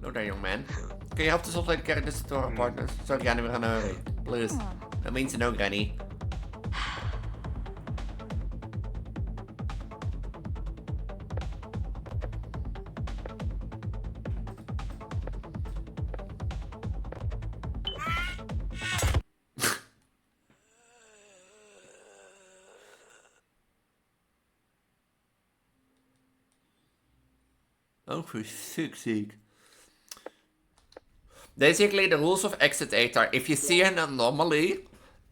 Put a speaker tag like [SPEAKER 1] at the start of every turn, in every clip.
[SPEAKER 1] No there, young man. Can you help us also carry this to our partners? So Granny, we're in a hurry. Please. That means no, Granny. Oh, for fuck's sake. Basically, the rules of exit 8 are if you see an anomaly,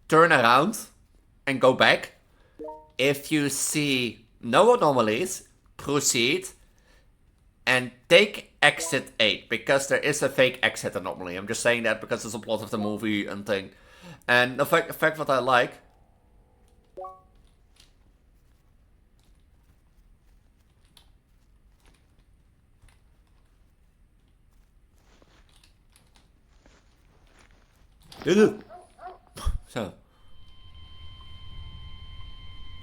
[SPEAKER 1] turn around and go back. If you see no anomalies, proceed and take exit 8 because there is a fake exit anomaly. I'm just saying that because it's a plot of the movie and thing. And the fact what I like. So.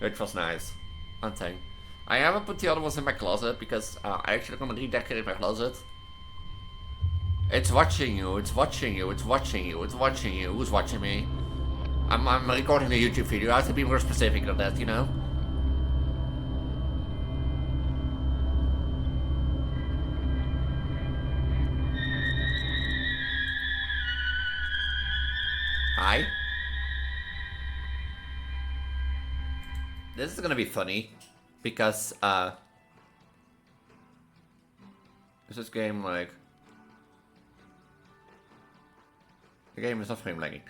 [SPEAKER 1] Which was nice. One thing. I haven't put the other ones in my closet because I actually gonna redecorate my closet. It's watching you, it's watching you, it's watching you, it's watching you. Who's watching me? I'm recording a YouTube video. I have to be more specific than that, you know? Hi. This is gonna be funny because is this game like the game is not frame lagging.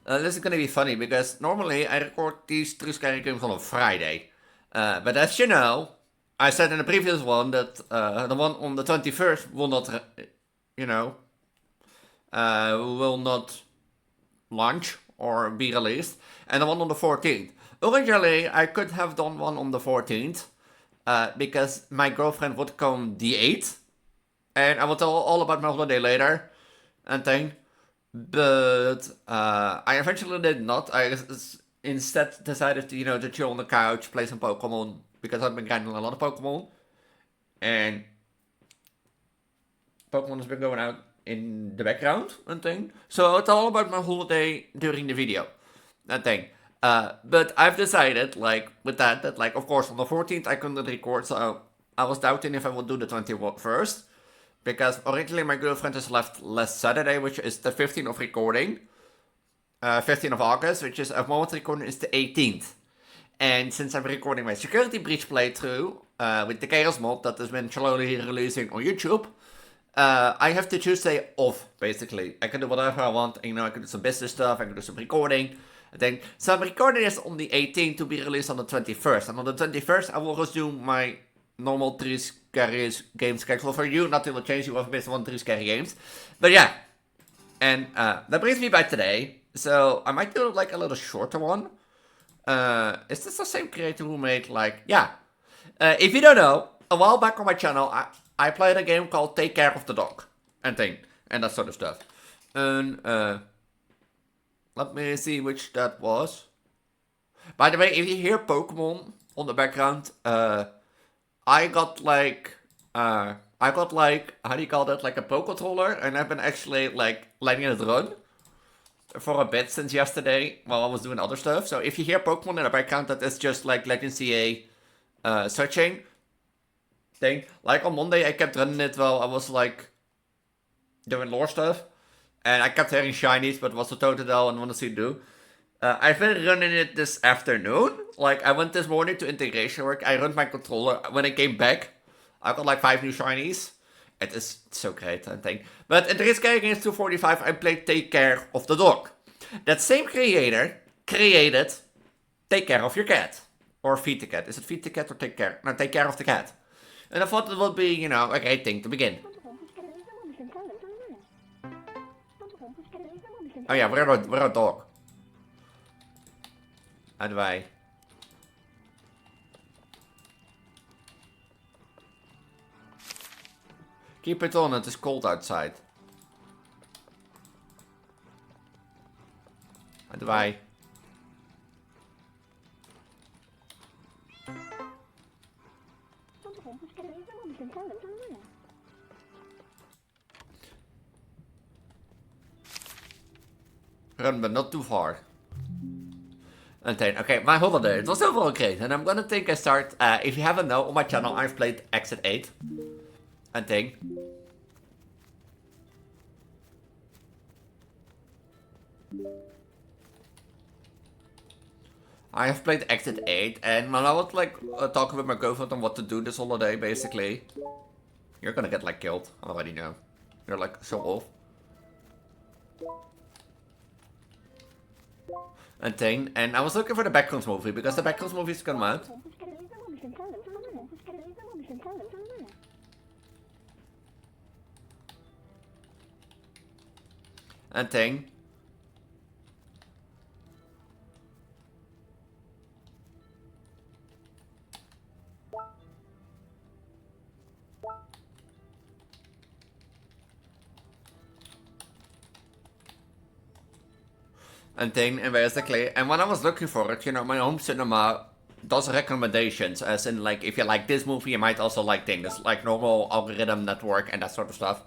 [SPEAKER 1] This is gonna be funny because normally I record these 3 scary games on a Friday. But as you know, I said in the previous one that the one on the 21st will not, you know, will not launch or be released, and the one on the 14th. Originally, I could have done one on the 14th, because my girlfriend would come the 8th, and I will tell all about my holiday later, and thing. But I eventually did not. I instead decided to, you know, to chill on the couch, play some Pokemon, because I've been grinding a lot of Pokemon, and Pokemon has been going out in the background and thing. So it's all about my holiday during the video and thing. But I've decided, like, with that, like, of course, on the 14th I couldn't record, so I was doubting if I would do the 21st. Because originally my girlfriend has left last Saturday, which is the 15th of recording. 15th of August, which is, of moment recording, is the 18th. And since I'm recording my Security Breach playthrough, with the Chaos mod that has been slowly releasing on YouTube, I have the Tuesday off, basically. I can do whatever I want, you know, I can do some business stuff, I can do some recording. So I'm recording this on the 18th to be released on the 21st. And on the 21st, I will resume my normal 3 scary game schedule for you. Nothing will change, you have missed 3 scary games. But yeah. And that brings me back today. So I might do like a little shorter one. Is this the same creator who made like, yeah. If you don't know, a while back on my channel, I played a game called Take Care of the Dog. And that sort of stuff. And let me see which that was. By the way, if you hear Pokemon on the background, I got like, how do you call that, like a Poke controller, and I've been actually like letting it run for a bit since yesterday while I was doing other stuff. So if you hear Pokemon in the background, that is just like letting CA searching thing. Like on Monday, I kept running it while I was like doing lore stuff, and I kept hearing shinies, but it was a total and wanted to see it do. I've been running it this afternoon. Like, I went this morning to integration work. I run my controller. When I came back, I got like 5 new shinies. It is so great, I think. But in the Risk Games 245, I played Take Care of the Dog. That same creator created Take Care of Your Cat. Or Feed the Cat. Is it Feed the Cat or Take Care? No, Take Care of the Cat. And I thought it would be, you know, a great thing to begin. Oh yeah, we're a dog. How do I? Keep it on, it is cold outside. How do I? Run, but not too far. And then, okay, my holiday. It was overall great. And I'm gonna think I start, if you haven't know, on my channel I've played Exit 8. And think. I have played Exit 8, and when I was like talking with my girlfriend on what to do this holiday, basically, you're gonna get like killed. I already know. You're like so off. And thing, and I was looking for the Backgrounds movie because the Backgrounds movie is coming out. And thing. And thing, and basically, and when I was looking for it, you know, my home cinema does recommendations, as in, like, if you like this movie, you might also like things, like normal algorithm network and that sort of stuff.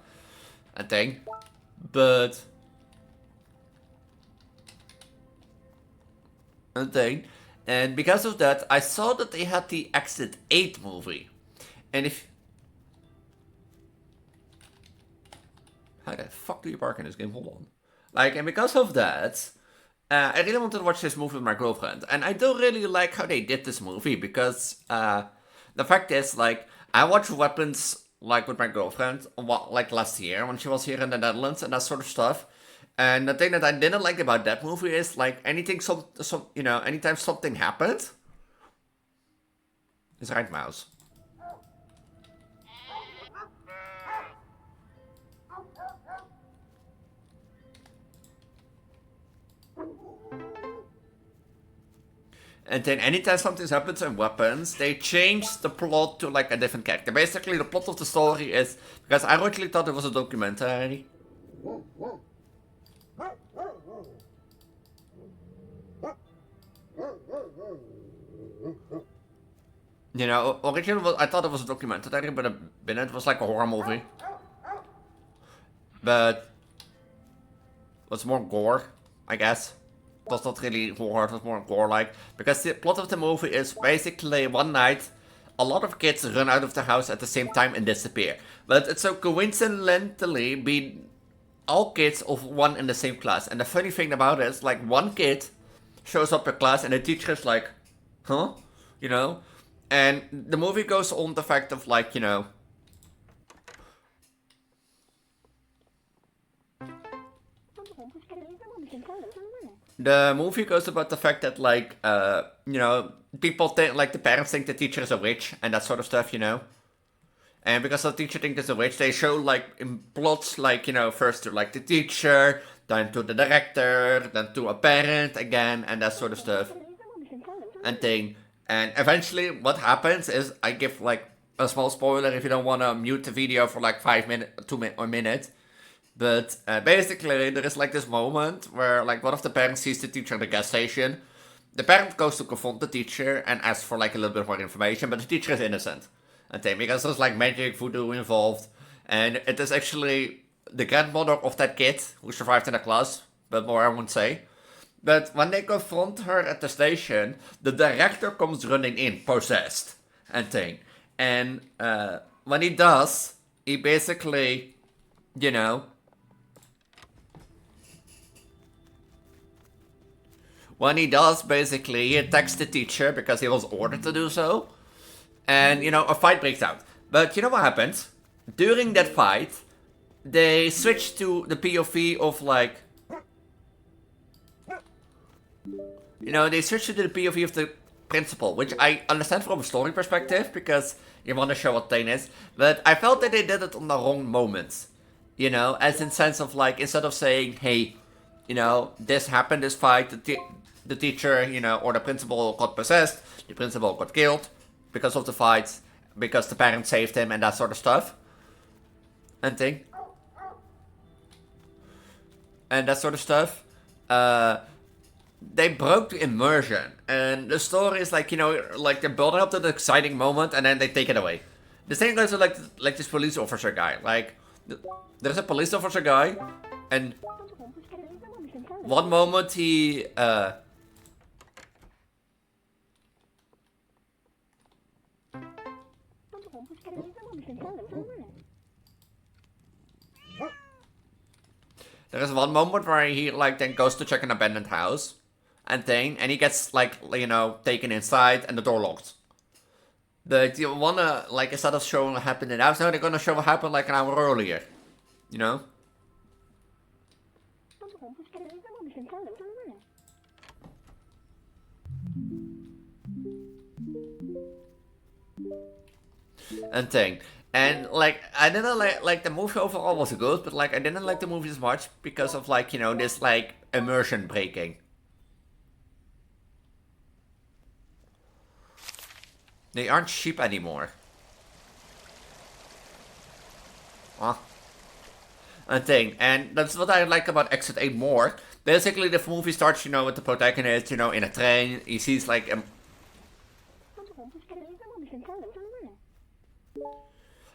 [SPEAKER 1] And thing. But... and thing. And because of that, I saw that they had the Exit 8 movie. And if... how the fuck do you park in this game? Hold on. Like, and because of that... I really wanted to watch this movie with my girlfriend, and I don't really like how they did this movie, because the fact is, like, I watched Weapons, like, with my girlfriend, like, last year, when she was here in the Netherlands, and that sort of stuff, and the thing that I didn't like about that movie is, like, anything, you know, anytime something happened, is right mouse. And then anytime something happens in Weapons, they change the plot to like a different character. Basically, the plot of the story is, because I originally thought it was a documentary. You know, originally I thought it was a documentary, but it was like a horror movie. But it was more gore, I guess. It was not really horror, it was more gore-like. Because the plot of the movie is basically one night, a lot of kids run out of the house at the same time and disappear. But it's so coincidentally be all kids of one in the same class. And the funny thing about it is, like, one kid shows up in class and the teacher is like, huh? You know? And the movie goes on the fact of, like, you know... the movie goes about the fact that, like, you know, people think, like, the parents think the teacher is a witch and that sort of stuff, you know? And because the teacher thinks it's a witch, they show, like, in plots, like, you know, first to, like, the teacher, then to the director, then to a parent again, and that sort of stuff. And thing. And eventually, what happens is, I give, like, a small spoiler if you don't want to mute the video for, like, 5 minutes, 2 minutes, or a minute. But basically, there is like this moment where like one of the parents sees the teacher at the gas station. The parent goes to confront the teacher and asks for like a little bit more information, but the teacher is innocent. And then because there's like magic, voodoo involved, and it is actually the grandmother of that kid who survived in the class, but more I won't say. But when they confront her at the station, the director comes running in, possessed, and thing. And when he does, he basically, you know... when he does, basically, he attacks the teacher because he was ordered to do so. And, you know, a fight breaks out. But you know what happens? During that fight, they switch to the POV of, like... you know, they switch to the POV of the principal, which I understand from a story perspective, because you want to show what thing is. But I felt that they did it on the wrong moments. You know, as in sense of, like, instead of saying, hey, you know, this happened, this fight, the teacher, you know, or the principal got possessed, the principal got killed because of the fight, because the parents saved him and that sort of stuff. And thing. And that sort of stuff. They broke the immersion. And the story is like, you know, like they're building up to the exciting moment and then they take it away. The same goes with like this police officer guy. Like, there's a police officer guy and... one moment he there is one moment where he like then goes to check an abandoned house and he gets like, you know, taken inside and the door locked. But you wanna, like, instead of showing what happened in the house, no, they're gonna show what happened like an hour earlier. You know? And like, I didn't like the movie overall was good, but like I didn't like the movie as much because of like, you know, this like immersion breaking. They aren't sheep anymore. Huh? And that's what I like about Exit 8 more. Basically, the movie starts, you know, with the protagonist, you know, in a train. He sees like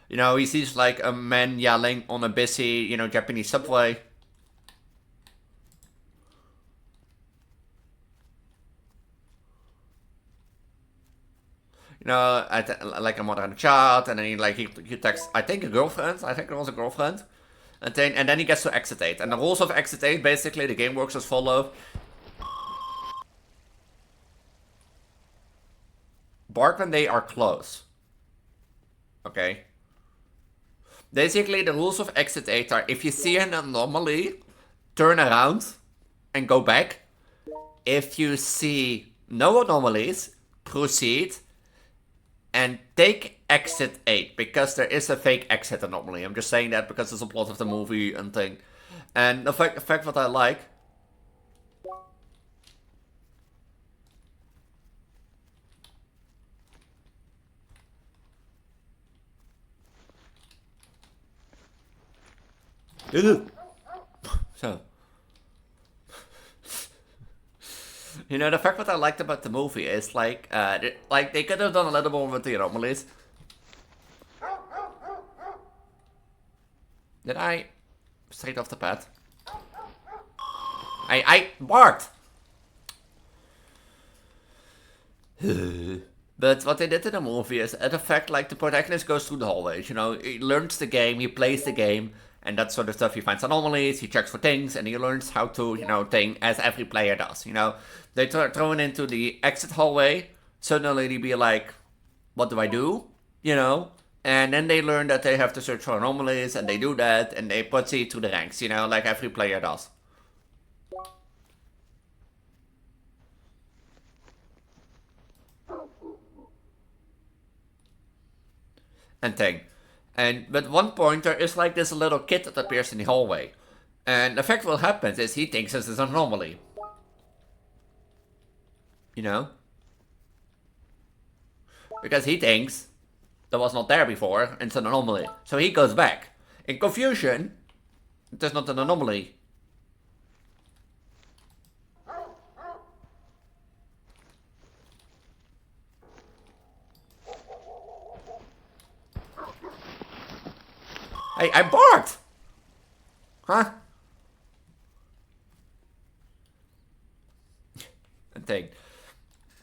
[SPEAKER 1] you know, he sees like a man yelling on a busy, you know, Japanese subway. You know, like a mother and a child, and then he texts, I think a girlfriend. I think it was a girlfriend. And then he gets to Exit 8. And the rules of Exit 8, basically, the game works as follows. Bark when they are close. Okay. Basically, the rules of Exit 8 are, if you see an anomaly, turn around and go back. If you see no anomalies, proceed and take Exit 8, because there is a fake exit anomaly. I'm just saying that because it's a plot of the movie and thing. And the fact what I like. So. You know, the fact what I liked about the movie is like they could have done a little more with the anomalies. Did I straight off the pad? I barked. But what they did in the movie is, at effect, like the protagonist goes through the hallways. You know, he learns the game, he plays the game, and that sort of stuff. He finds anomalies, he checks for things, and he learns how to, you know, thing as every player does. You know, they throw it into the exit hallway. Suddenly they be like, what do I do? You know, and then they learn that they have to search for anomalies, and they do that, and they proceed to the ranks. You know, like every player does. And thing. But one point there is like this little kid that appears in the hallway. And the fact what happens is he thinks this is an anomaly. You know? Because he thinks that was not there before and it's an anomaly. So he goes back. In confusion, it is not an anomaly. Hey, I barked! Huh? Thing.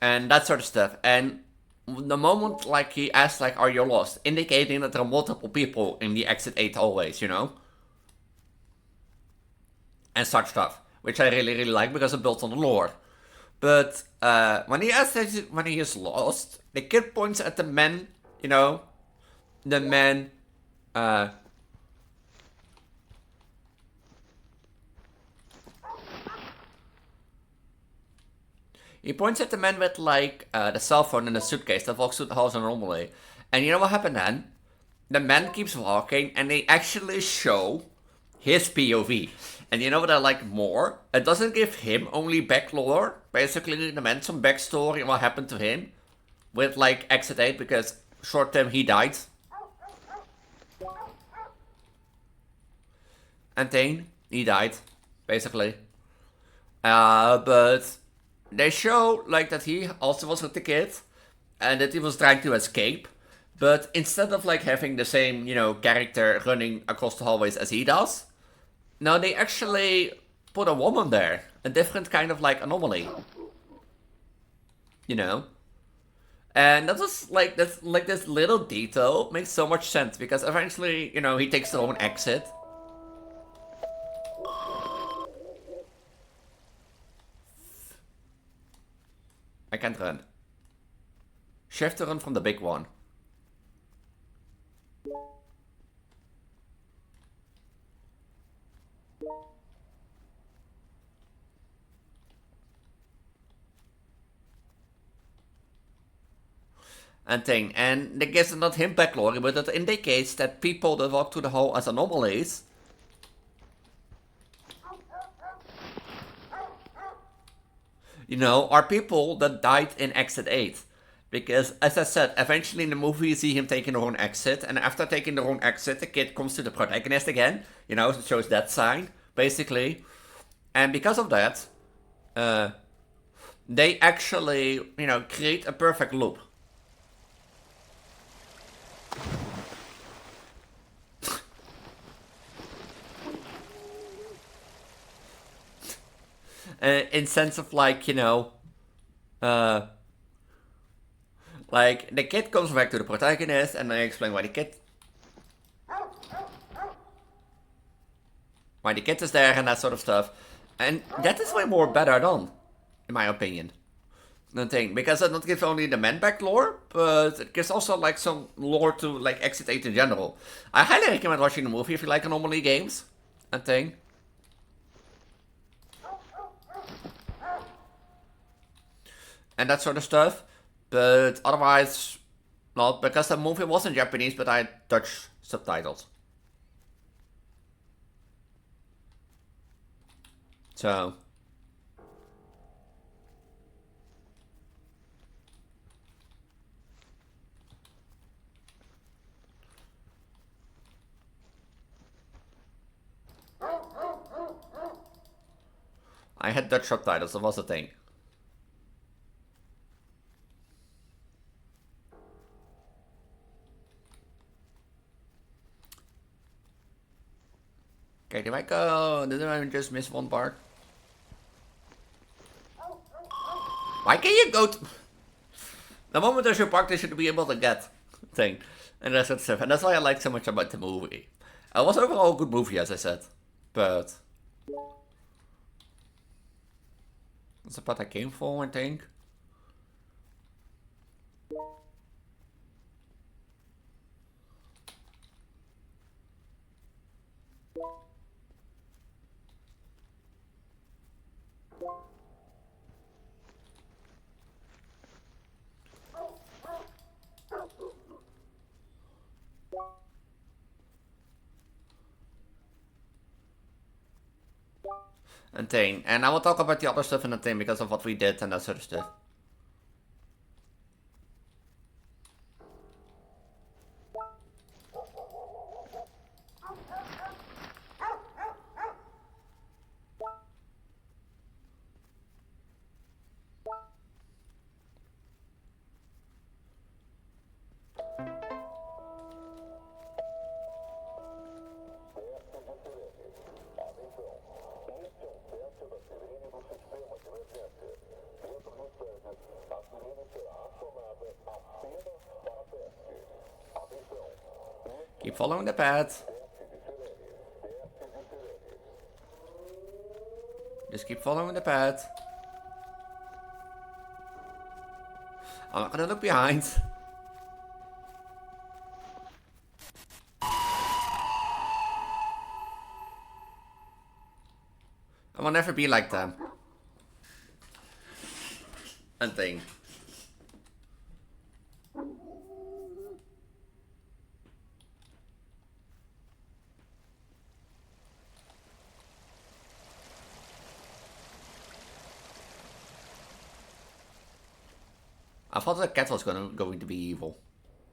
[SPEAKER 1] And that sort of stuff. And the moment, like, he asks, like, are you lost? Indicating that there are multiple people in the Exit 8 hallways, you know? And such stuff. Which I really, really like because it builds on the lore. But, when he asks when he is lost, the kid points at the men, you know? The men, he points at the man with, like, the cell phone in the suitcase that walks through the house normally. And you know what happened then? The man keeps walking, and they actually show his POV. And you know what I like more? It doesn't give him only back lore. Basically, the man some backstory on what happened to him. With, like, Exit 8, because short term he died. And then, he died. Basically. But they show, like, that he also was with the kid, and that he was trying to escape, but instead of, like, having the same, you know, character running across the hallways as he does, no, they actually put a woman there. A different kind of like anomaly. You know? And that was like this little detail makes so much sense because eventually, you know, he takes the own exit. I can't run. Shift to run from the big one. And thing, and that gives not him backstory, but it indicates that people that walk through the hall as anomalies you know, are people that died in exit 8. Because, as I said, eventually in the movie you see him taking their own exit, and after taking their own exit, the kid comes to the protagonist again, you know, it shows that sign, basically. And because of that, they actually, you know, create a perfect loop. In sense of like, you know, like the kid comes back to the protagonist and they explain why the kid is there and that sort of stuff. And that is way more better done, in my opinion. The thing, because it not gives only the man back lore, but it gives also like some lore to like Exit 8 in general. I highly recommend watching the movie if you like anomaly games and thing. And that sort of stuff. But otherwise, not, because the movie was in Japanese, but I had Dutch subtitles. So. I had Dutch subtitles, that was the thing. Okay, did I go? Did I just miss one part? Why can you go to... The moment there's your part, they should be able to get thing. And that sort of stuff. And that's why I like so much about the movie. It was overall a good movie, as I said. But... that's the part I came for, I think. And thing. And I will talk about the other stuff in the thing because of what we did and that sort of stuff. Keep following the path. Just keep following the path. I'm not gonna look behind. I will never be like them. And thing. I thought the cat was going to be evil.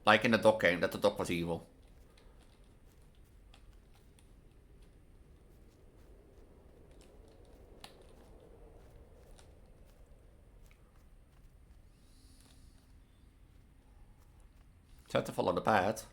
[SPEAKER 1] Like in the dog game, that the dog was evil. So I have to follow the path.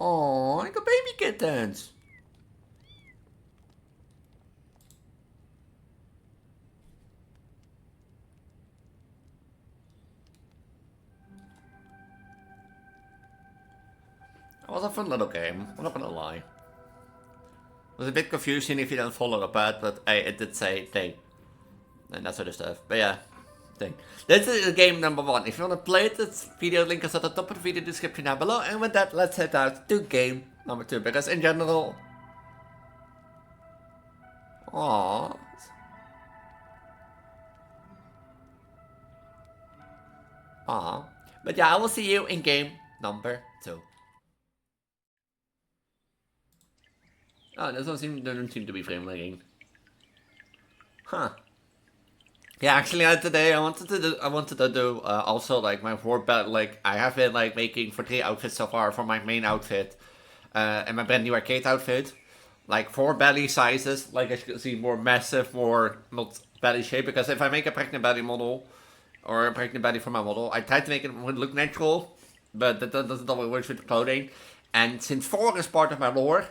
[SPEAKER 1] Oh, I got baby kittens. It was a fun little game, I'm not gonna lie. It was a bit confusing if you don't follow the path, but hey, it did say thing. And that sort of stuff. But yeah, thing. This is game number 1. If you want to play it, this video link is at the top of the video description down below. And with that, let's head out to game number 2. Because in general... Aww. Aww. But yeah, I will see you in game number 2. Oh, this one doesn't seem to be frame lagging. Huh. Yeah, actually, today I wanted to do also like my 4 belt. Like I have been like making for 3 outfits so far for my main outfit, and my brand new arcade outfit. Like 4 belly sizes. Like as you can see, more massive, more not belly shape. Because if I make a pregnant belly model or a pregnant belly for my model, I try to make it look natural, but that doesn't always work with the clothing. And since 4 is part of my lore,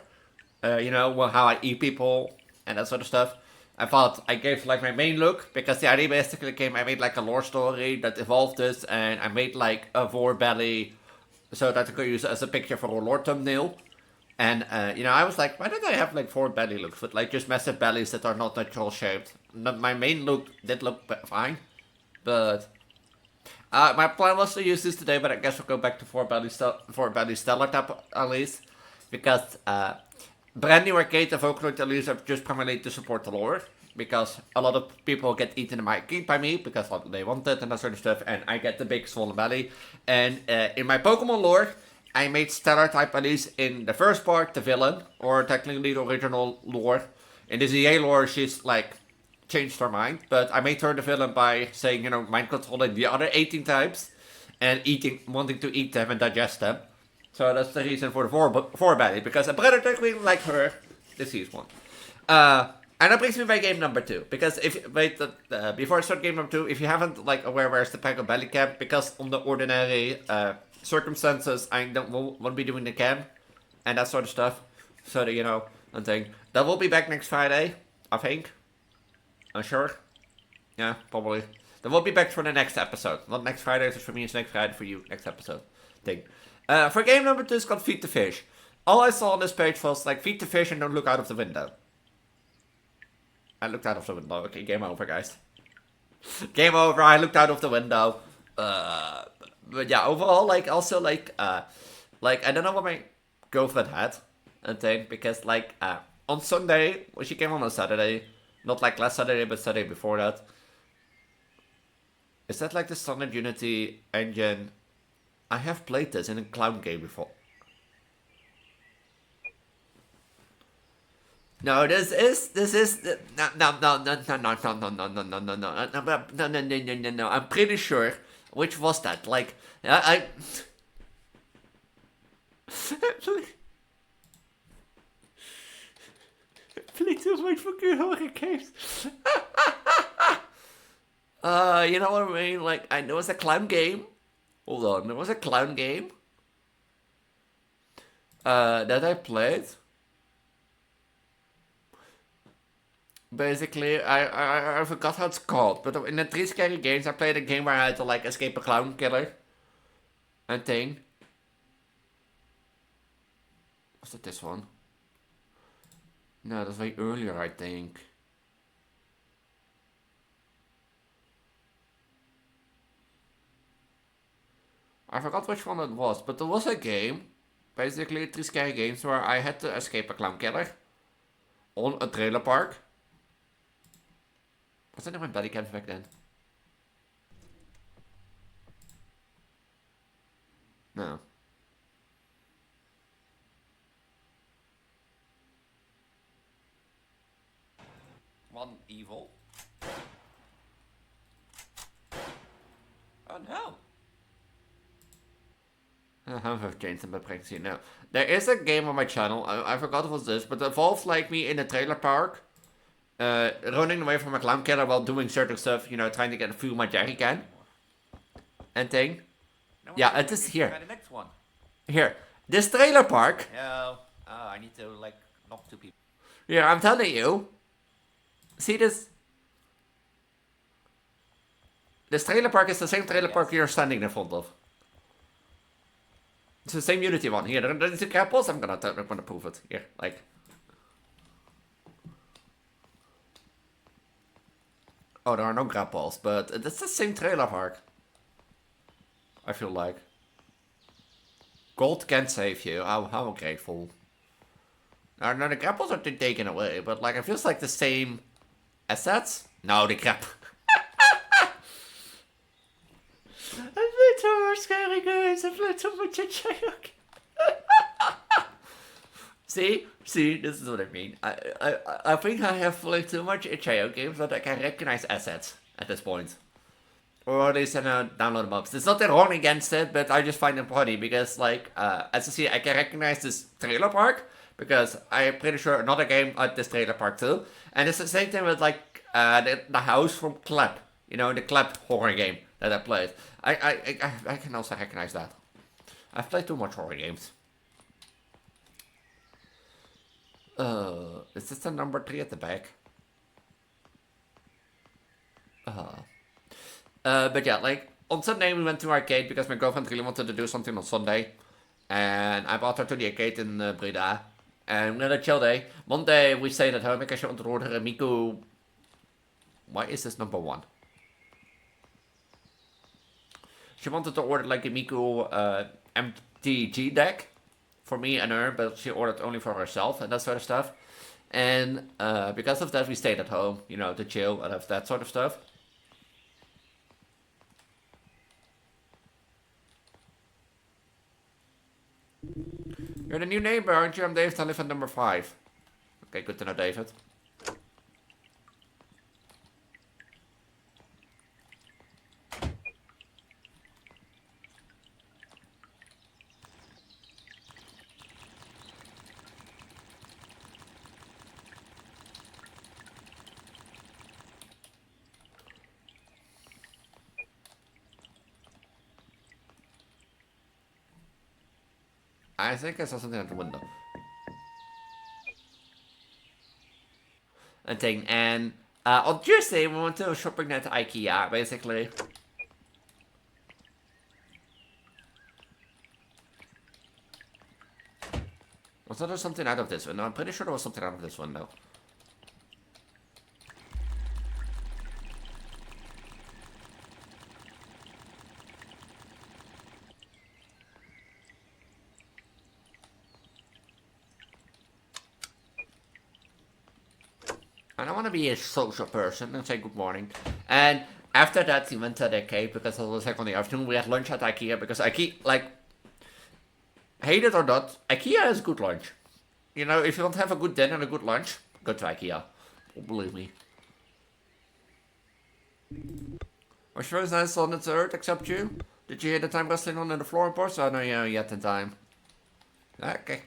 [SPEAKER 1] you know, well, how I eat people and that sort of stuff. I thought I gave like my main look, because the idea basically came, I made like a lore story that evolved this, and I made like a vor belly so that I could use it as a picture for a lore thumbnail. And you know, I was like, why don't I have like 4 belly looks with like just massive bellies that are not natural shaped? My main look did look fine, but my plan was to use this today, but I guess we'll go back to 4 belly stellar type Elise, because brand new arcade and Vocaloid Elise are just primarily to support the lore, because a lot of people get eaten in my arcade by me because they want it and that sort of stuff, and I get the big swollen belly. And in my Pokemon lore, I made Stellar type Elise in the first part, the villain, or technically the original lore. In the ZA lore, she's like changed her mind, but I made her the villain by saying, you know, mind controlling the other 18 types and wanting to eat them and digest them. So that's the reason for the 4 belly, because a predator queen like her, this is one. And that brings me by game number 2, because if before I start game number 2, if you haven't like aware where's the Preggo belly camp, because on the ordinary circumstances I won't be doing the camp and that sort of stuff, so that you know, one thing that will be back next Friday, I think. I'm sure. Yeah, probably. That will be back for the next episode, not next Friday. So for me, it's next Friday. For you, next episode. Thing. For game number 2, it's called Feed the Fish. All I saw on this page was like, feed the fish and don't look out of the window. I looked out of the window. Okay, game over, guys. Game over. I looked out of the window. But yeah, overall, like, also, like, I don't know what my girlfriend had and thing, because, like, on Sunday, when she came on Saturday, not like last Saturday, but Saturday before that. Is that like the Standard Unity engine? I have played this in a clown game before. No, this is no. I'm pretty sure. Which was that? Like, please don't wait for good horror games. You know what I mean? Like, I know it's a clown game. Hold on, there was a clown game that I played. Basically, I forgot how it's called, but in the 3 scary games, I played a game where I had to like escape a clown killer and thing. Was it this one? No, that was way earlier, I think. I forgot which one it was, but there was a game, basically 3 scary games, where I had to escape a clown killer on a trailer park. Was that in my belly camp back then? No. One evil. Oh no. I have changed them by practicing now. There is a game on my channel, I forgot it was this, but it involves like me in a trailer park, running away from a clown killer while doing certain stuff, you know, trying to get through my jerry can and thing. Yeah, it is here.
[SPEAKER 2] Try the next one.
[SPEAKER 1] Here. This trailer park.
[SPEAKER 2] Oh, I need to like knock 2 people.
[SPEAKER 1] Here, I'm telling you. See this? This trailer park is the same trailer park you're standing in front of. It's the same Unity one. Here, there's the capos. I'm gonna prove it. Here, like. Oh, there are no grapples, but it's the same trailer park. I feel like. Gold can't save you. How grateful. Now, the grapples are taken away, but like, it feels like the same assets. No, the crap. I played too much scary games. I played too much HAOK. See, this is what I mean. I think I have played too much HAOK games that I can recognize assets at this point. Or at least in download mobs. It's not that wrong against it, but I just find it funny because, like, as you see, I can recognize this trailer park because I'm pretty sure another game at this trailer park too. And it's the same thing with like the house from Clap, you know, the Clap horror game that I played. I can also recognize that. I've played too much horror games. Is this the number 3 at the back? But yeah, like, on Sunday we went to arcade because my girlfriend really wanted to do something on Sunday. And I brought her to the arcade in Breda. And we had a chill day. Monday we stayed at home because she wanted to order a Miku... Why is this number 1? She wanted to order like a Miku MTG deck for me and her, but she ordered only for herself and that sort of stuff. And because of that we stayed at home, you know, to chill and have that sort of stuff. You're the new neighbor, aren't you? I'm David, I live at number 5. Okay, good to know, David. I think I saw something at the window. And on Tuesday we went to a shopping at IKEA, basically. Was there something out of this window? I'm pretty sure there was something out of this window. I don't want to be a social person and say good morning. And after that, we went to the arcade because it was like on the afternoon. We had lunch at IKEA because IKEA, like, hate it or not, IKEA is good lunch. You know, if you want to have a good dinner and a good lunch, go to IKEA. Oh, believe me. Was yours nice on the 3rd, except you? Did you hear the time wrestling on the floorboards? Oh, no, yeah, yet in time. Okay.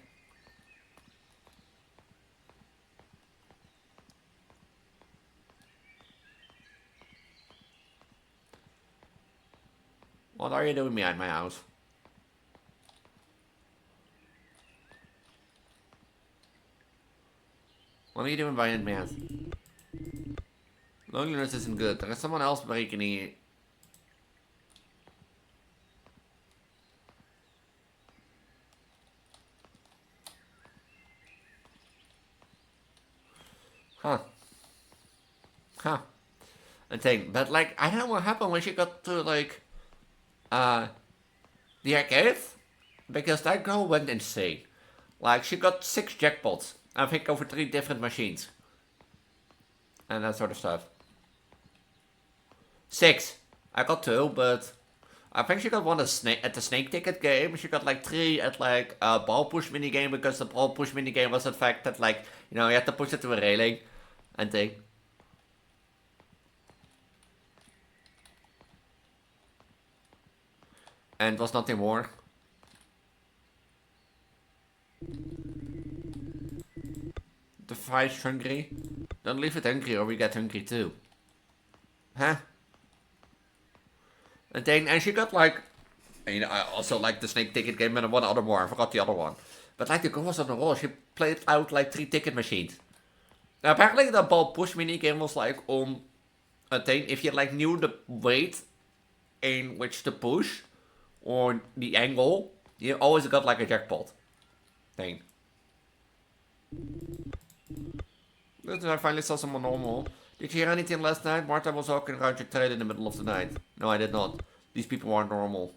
[SPEAKER 1] What are you doing behind my house? What are you doing behind my house? Loneliness isn't good. There is someone else breaking in. Huh. And thing, but like, I don't know what happened when she got to like, the arcade, because that girl went insane. Like, she got 6 jackpots, I think over 3 different machines. And that sort of stuff. 6. I got 2, but I think she got 1 at the snake ticket game. She got like 3 at like a ball push minigame, because the ball push minigame was the fact that, like, you know, you had to push it to a railing and thing. And was nothing more. The fry's hungry. Don't leave it hungry or we get hungry too. Huh? And then, and she got like And I also like the snake ticket game and one other more. I forgot the other one. But like the girl was on the roll. She played out like 3 ticket machines. Now, apparently the ball push mini game was like on a thing. If you like knew the weight in which to push or the angle, you always got like a jackpot thing. But I finally saw someone normal. Did you hear anything last night? Martha was walking around your trail in the middle of the night. No, I did not. These people aren't normal.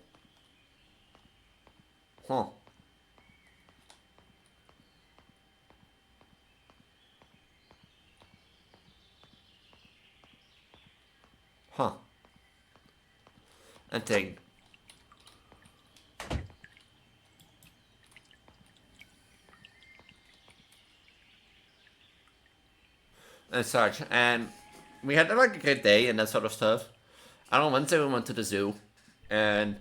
[SPEAKER 1] Huh. Huh. A thing. And such. And we had like a great day and that sort of stuff. I don't know, Wednesday we went to the zoo. And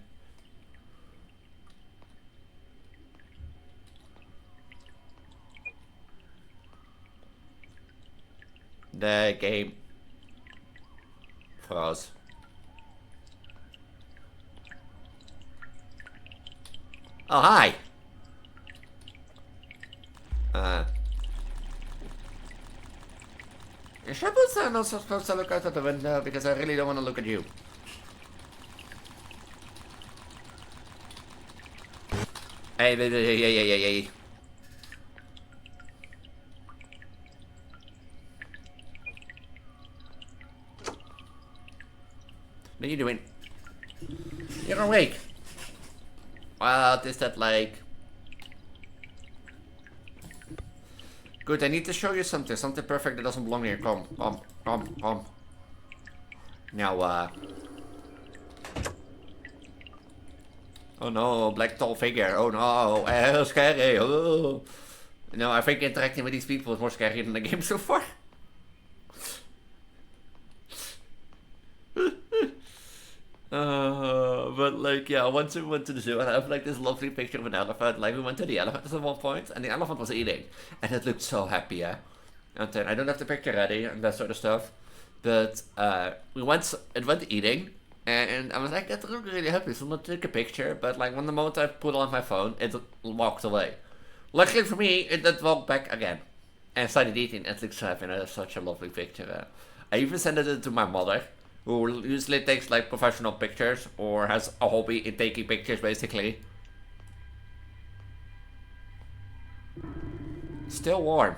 [SPEAKER 1] the game froze. Oh, hi! You should put not supposed to look out of the window because I really don't want to look at you. Hey. What are you doing? You're awake. What is that like? Good, I need to show you something. Something perfect that doesn't belong here. Come. Now, oh no, black tall figure. Oh no, scary. Oh. No, I think interacting with these people is more scary than the game so far. But like, yeah, once we went to the zoo and I have like this lovely picture of an elephant. Like we went to the elephant at one point and the elephant was eating and it looked so happy, yeah. And then I don't have the picture ready and that sort of stuff. But it went eating and I was like, that looked really happy, so I'm gonna take a picture. But like when the moment I put on my phone, it walked away. Luckily for me, it did walk back again and started eating. It looked so happy and it was such a lovely picture. I even sent it to my mother, who usually takes like professional pictures or has a hobby in taking pictures basically. Still warm.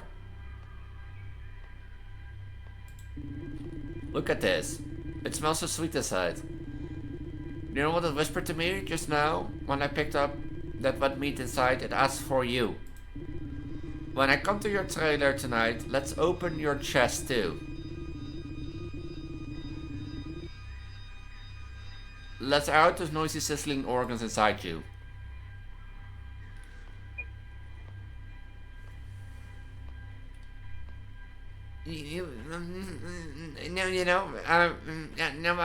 [SPEAKER 1] Look at this. It smells so sweet inside. You know what it whispered to me just now when I picked up that wet meat inside? It asked for you. When I come to your trailer tonight, let's open your chest too. Let's air out those noisy sizzling organs inside you. I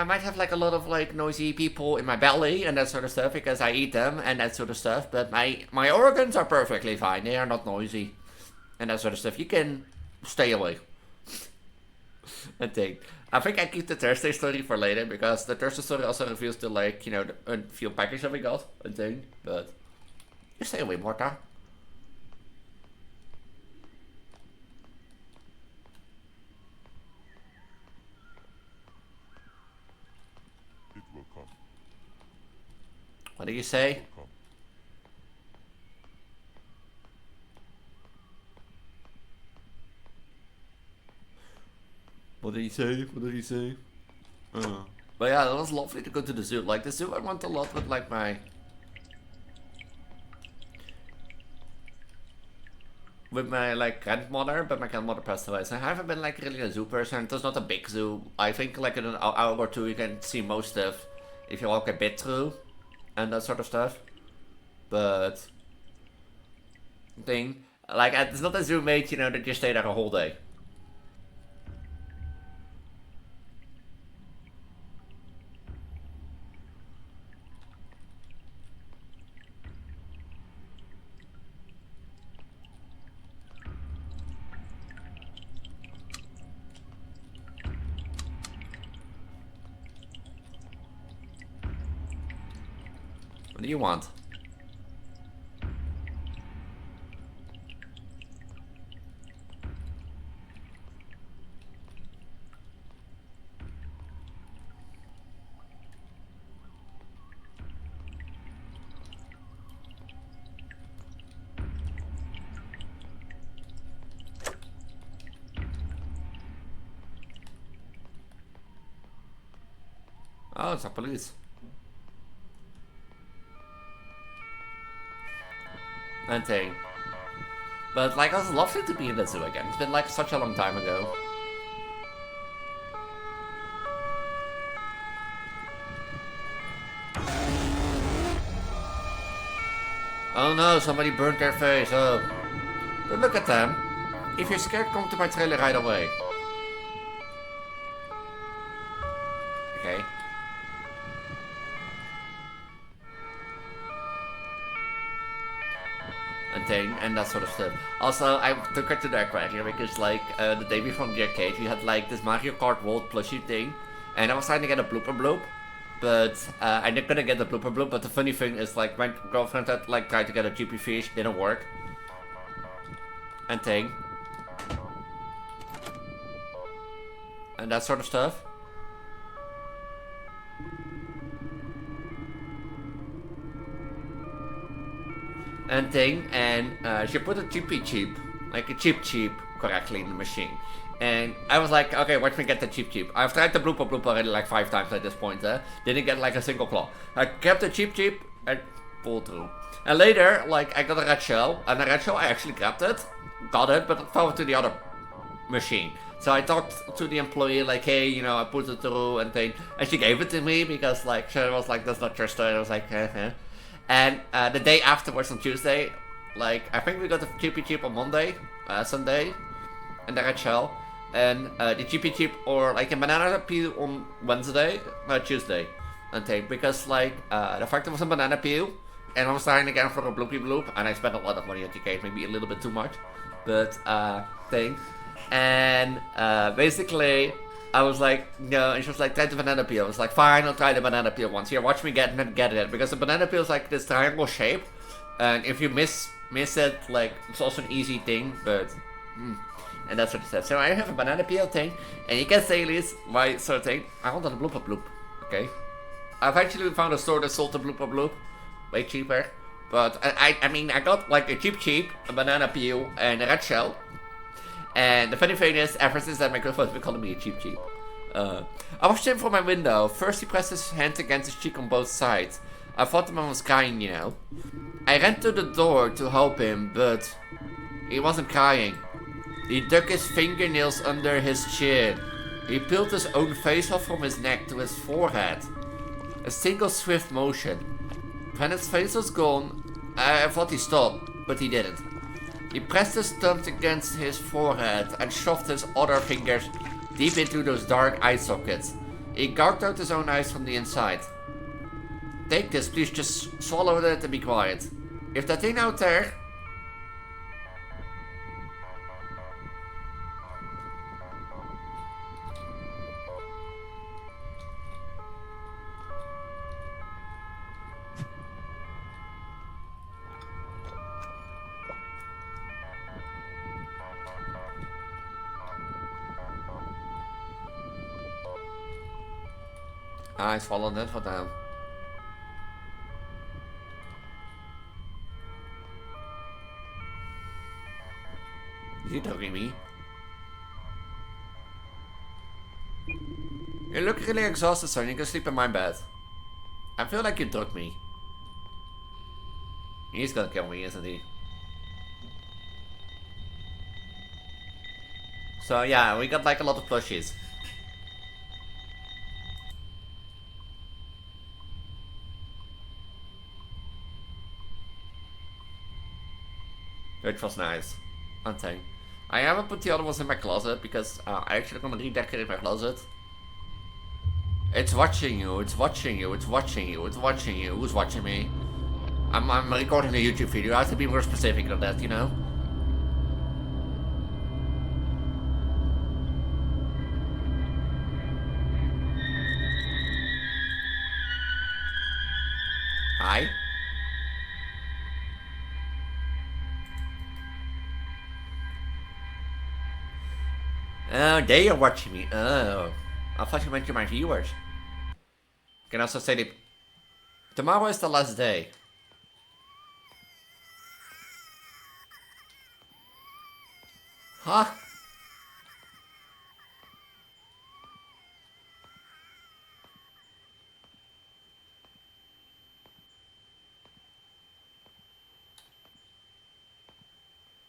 [SPEAKER 1] might have like a lot of like noisy people in my belly and that sort of stuff because I eat them and that sort of stuff, but my organs are perfectly fine. They are not noisy and that sort of stuff. You can stay away. I think I keep the Thursday story for later because the Thursday story also reveals the like, you know, the few package that we got, I think, but you stay away, Martha.
[SPEAKER 3] It will come.
[SPEAKER 1] What do you say?
[SPEAKER 3] It will come.
[SPEAKER 1] What did he say? But yeah, it was lovely to go to the zoo. Like the zoo I went a lot with like my like grandmother, but my grandmother passed away. So I haven't been like really a zoo person. It was not a big zoo. I think like in an hour or two you can see most of if you walk a bit through and that sort of stuff. But thing like it's not a zoo mate, you know, that you stay there a whole day. What do you want? Oh, it's a police. And thing. But like, I was lovely to be in the zoo again. It's been like such a long time ago. Oh no, somebody burnt their face. Oh. But look at them. If you're scared, come to my trailer right away. Okay. And thing, and that sort of stuff. Also, I took her to the aquarium because, like, the day before the arcade, we had, like, this Mario Kart World plushie thing. And I was trying to get a blooper bloop. But I couldn't get the blooper bloop. But the funny thing is, like, my girlfriend had, like, tried to get a GP fish, didn't work. And thing. And that sort of stuff. And thing, and she put a GP chip, like a chip correctly in the machine. And I was like, okay, watch me get the chip. I've tried the blooper bloop already like 5 times at this point, didn't get like a single claw. I kept the chip and pulled through. And later, like, I got a red shell, and the red shell, I actually grabbed it, got it, but it fell to the other machine. So I talked to the employee, like, hey, you know, I put it through and thing, and she gave it to me because, like, she was like, that's not your story. I was like, And the day afterwards on Tuesday, like, I think we got the GP chip on Monday, Sunday, and the red shell. And the GP chip or like a banana peel on Wednesday, Tuesday, and thing. Because, like, the fact it was a banana peel, and I was trying again for a bloopy bloop, and I spent a lot of money on TK, maybe a little bit too much, but, thing. And, basically, I was like, no, and she was like, try the banana peel. I was like, fine, I'll try the banana peel once. Here, watch me get it. Because the banana peel is like this triangle shape. And if you miss it, like, it's also an easy thing, but... and that's what it says. So I have a banana peel thing. And you can say, Elise, why sort of thing. I wanted a blooper bloop, okay? I've actually found a store that sold the blooper bloop. Way cheaper. But, I mean, I got, like, a cheap, a banana peel, and a red shell. And the funny thing is, ever since that, my girlfriend's been calling me a cheap. I watched him from my window. First he pressed his hand against his cheek on both sides. I thought the man was crying, you know. I ran to the door to help him, but he wasn't crying. He dug his fingernails under his chin. He peeled his own face off from his neck to his forehead. A single swift motion. When his face was gone, I thought he stopped, but he didn't. He pressed his thumb against his forehead and shoved his other fingers deep into those dark eye sockets. He gouged out his own eyes from the inside. Take this, please just swallow it and be quiet. If that thing out there... I swallowed that for them. You talking me? You look really exhausted, son. You can sleep in my bed. I feel like you drugged me. He's gonna kill me, isn't he? So yeah, we got like a lot of plushies. Which was nice. Unting. I haven't put the other ones in my closet because I actually gonna redecorate my closet. It's watching you, it's watching you, it's watching you, it's watching you. Who's watching me? I'm recording a YouTube video. I have to be more specific than that, you know? Hi? Oh, they are watching me. Oh. I thought you meant you're my viewers. Can also say that tomorrow is the last day. Huh?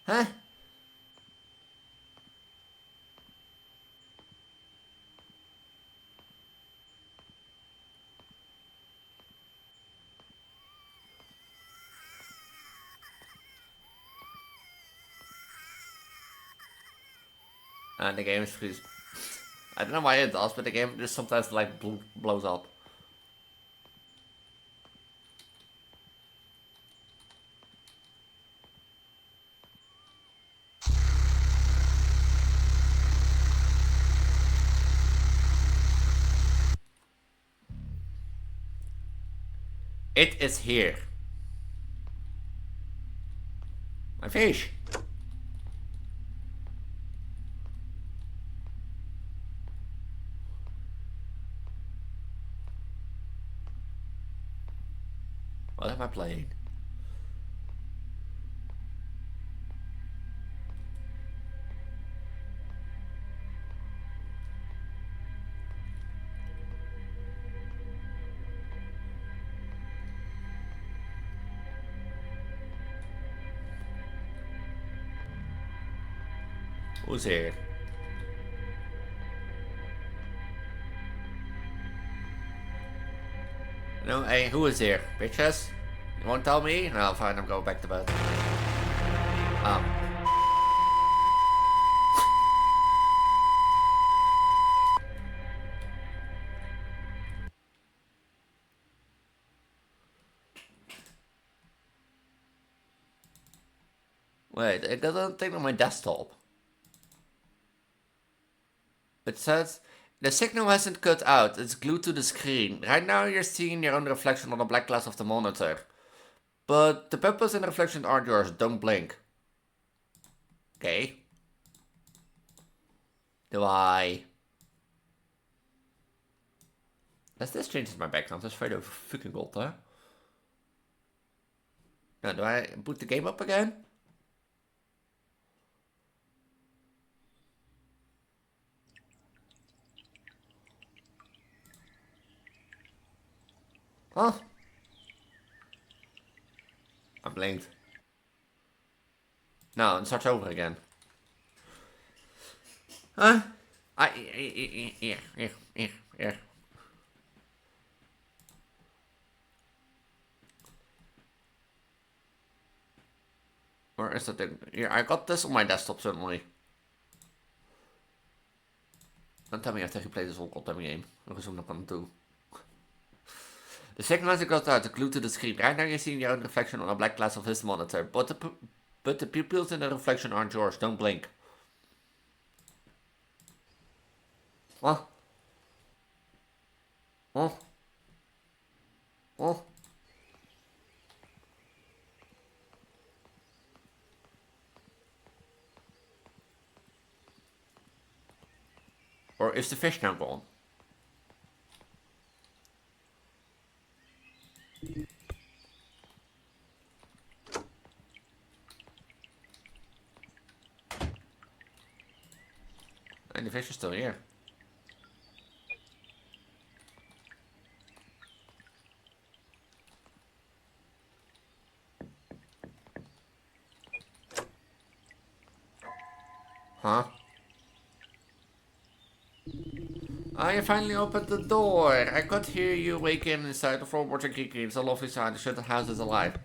[SPEAKER 1] Huh? And the game is freeze. I don't know why it does, but the game just sometimes like blows up. It is here. My fish. What am I playing? Who's here? No, hey, who is here? Bitches? You won't tell me? No, fine, I'm going back to bed. Wait, it doesn't take on my desktop. It says, the signal hasn't cut out, it's glued to the screen. Right now you're seeing your own reflection on the black glass of the monitor. But the pupils in the reflection aren't yours, don't blink. Okay. Do I... Does this change my background? That's very fucking gold, huh? Now, do I boot the game up again? Huh? I blinked. No, it starts over again. Huh? Yeah. Where is the thing? Yeah, I got this on my desktop suddenly. Don't tell me I have to replay this whole goddamn game. Because I'm not gonna do. The signal has got out, glued to the screen. Right now you're seeing your own reflection on a black glass of his monitor. But the pupils in the reflection aren't yours. Don't blink. What? Oh. Oh. Or is the fish now gone? And the fish is still here. Huh? I finally opened the door. I could hear you waking inside the floorboards and creaking. It's a lovely sight. The shuttered house is alive.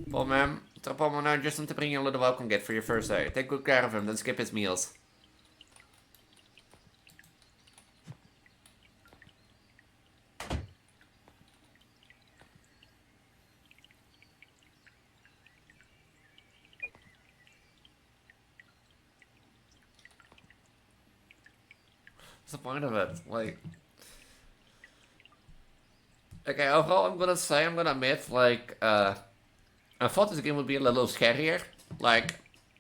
[SPEAKER 1] Well, ma'am, trap on now just to bring you a little welcome gift for your first day. Take good care of him, then skip his meals. What's the point of it? Like... Okay, overall I'm gonna admit, like, I thought this game would be a little scarier. Like,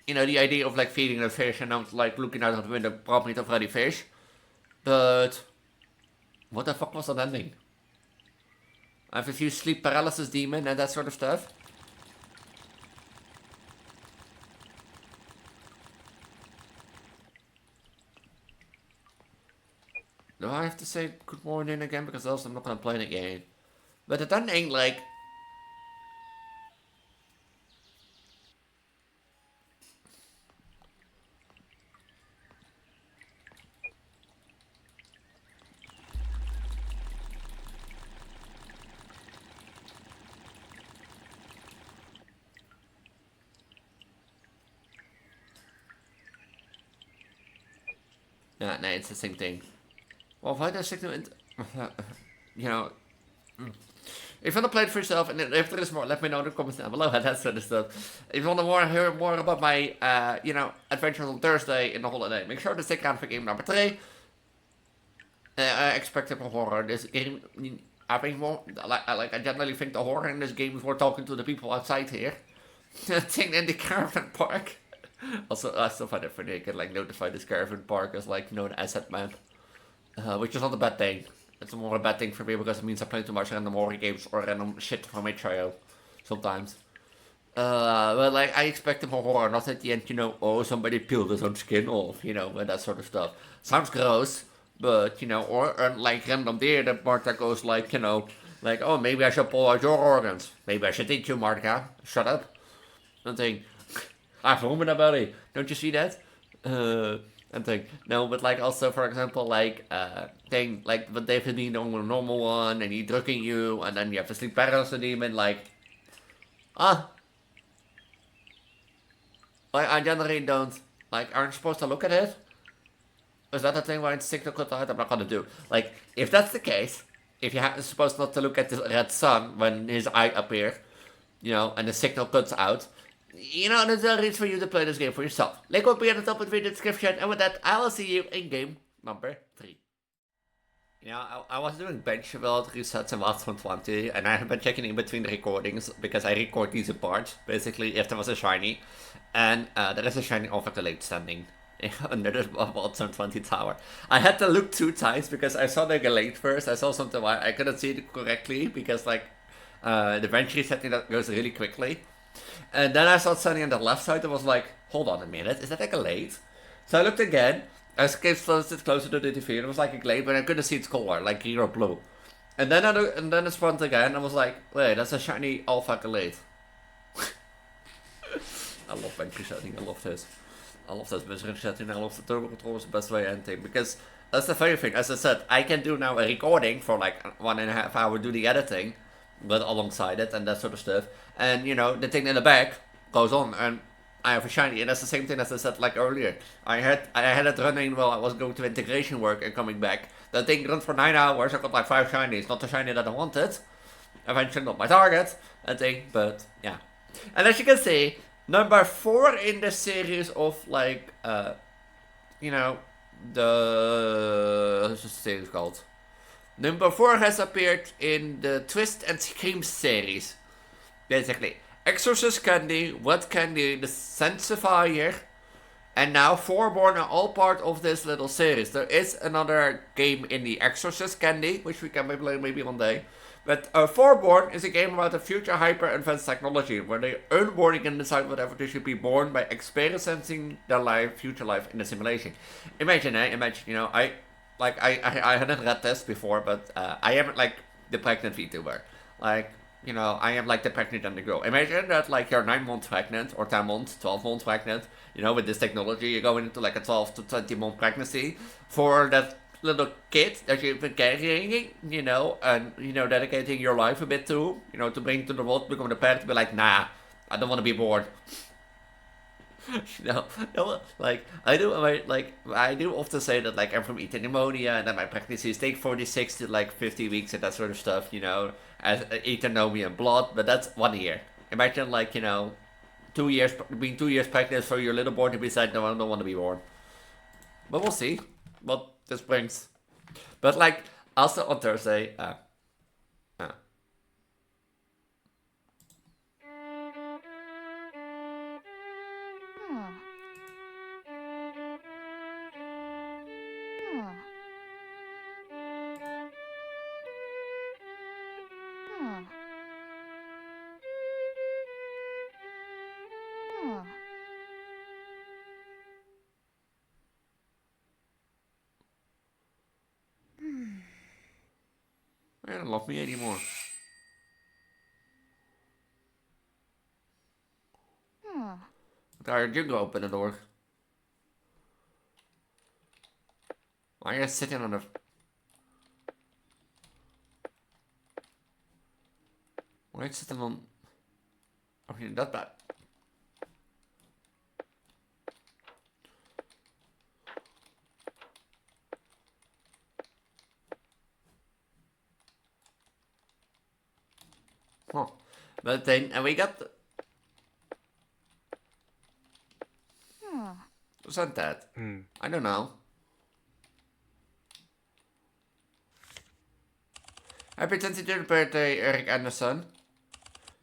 [SPEAKER 1] you know, the idea of like feeding the fish and not like looking out of the window, probably not already fish. But what the fuck was that ending? I have a few sleep paralysis demon and that sort of stuff. Do I have to say good morning again? Because else I'm not gonna play it again. But it then ain't like... Yeah, no, it's the same thing. Well, why does signal in... you know... If you want to play it for yourself, and if there is more, let me know in the comments down below. That sort of stuff. If you want to hear more about my, you know, adventures on Thursday in the holiday, make sure to stick around for game number 3. I expect a horror. This game, I think more, I generally think the horror in this game is we're talking to the people outside here. Thing in the caravan park. Also, I still find it funny. I can like notify this caravan park as like known asset map, which is not a bad thing. It's more a bad thing for me because it means I play too much random horror games or random shit from my trio sometimes. But like I expect more horror, not at the end, you know, oh somebody peeled his own skin off, you know, and that sort of stuff. Sounds gross, but you know, or like random deer that Martha goes like, you know, like oh maybe I should pull out your organs, maybe I should eat you, Martha. Shut up. And think, I have room in a belly. Don't you see that? And think, no, but like also for example like thing like what David being the normal one and he drugging you and then you have to sleep paralysis demon like like I generally don't like aren't supposed to look at it. Is that the thing where it's signal cut out? I'm not gonna do. Like if that's the case, if you're supposed not to look at the red sun when his eye appears, you know, and the signal cuts out. You know, there's a reason for you to play this game for yourself. Link will be at the top of the video description, and with that, I will see you in game number 3. You know, I was doing bench build resets in last 120, and I have been checking in between the recordings, because I record these apart, basically, if there was a shiny. And there is a shiny Evferything standing under the Vault 120 tower. I had to look 2 times, because I saw the Galate first, I saw something why I couldn't see it correctly, because like, the bench resetting that goes really quickly. And then I saw it standing on the left side and was like, hold on a minute, is that like a glade? So I looked again, I came closer to the TV and it was like a glade, but I couldn't see its color, like green or blue. And then it spawned again and I was like, wait, that's a shiny alpha glade. I love bench resetting, I love this. I love this bench resetting, I love the turbo control is the best way ending, because that's the very thing, as I said, I can do now a recording for like 1.5 hours, do the editing, but alongside it and that sort of stuff. And you know, the thing in the back goes on and I have a shiny, and that's the same thing as I said like earlier. I had it running while I was going to integration work and coming back. That thing ran for 9 hours, I got like 5 shinies, not the shiny that I wanted. Eventually not my target, I think, but yeah. And as you can see, number 4 in the series of like, you know, what's this thing called? Number 4 has appeared in the Twist and Scream series. Basically, Exorcist Candy, What Candy, the Sensifier, and now Foreborn are all part of this little series. There is another game in the Exorcist Candy, which we can play maybe one day. But Foreborn is a game about a future hyper-advanced technology, where the unborn can decide whatever they should be born by experiencing their future life in a simulation. Imagine, you know, I hadn't read this before, but I am like the pregnant Vtuber. Like, you know, I am like the pregnant and the girl. Imagine that like you're 9 months pregnant, or 10 months, 12 months pregnant. You know, with this technology, you're going into like a 12 to 20 month pregnancy for that little kid that you've been carrying, you know, and, you know, dedicating your life a bit to, you know, to bring to the world, become the parent to be like, nah, I don't want to be born. No, like I do often say that like I'm from eating pneumonia and then my pregnancies take 46 to like 50 weeks and that sort of stuff, you know, as eating pneumonia and blood, but that's 1 year. Imagine like, you know, 2 years, being 2 years pregnant for your little boy to be said, no, I don't want to be born. But we'll see what this brings. But like, also on Thursday, They don't love me anymore. There, you go open the door. Why are you sitting on the... Why are you sitting on... Oh, you're that bad. Huh. But then, and we got... Wasn't that? I don't know. Happy 23rd birthday, Eric Anderson.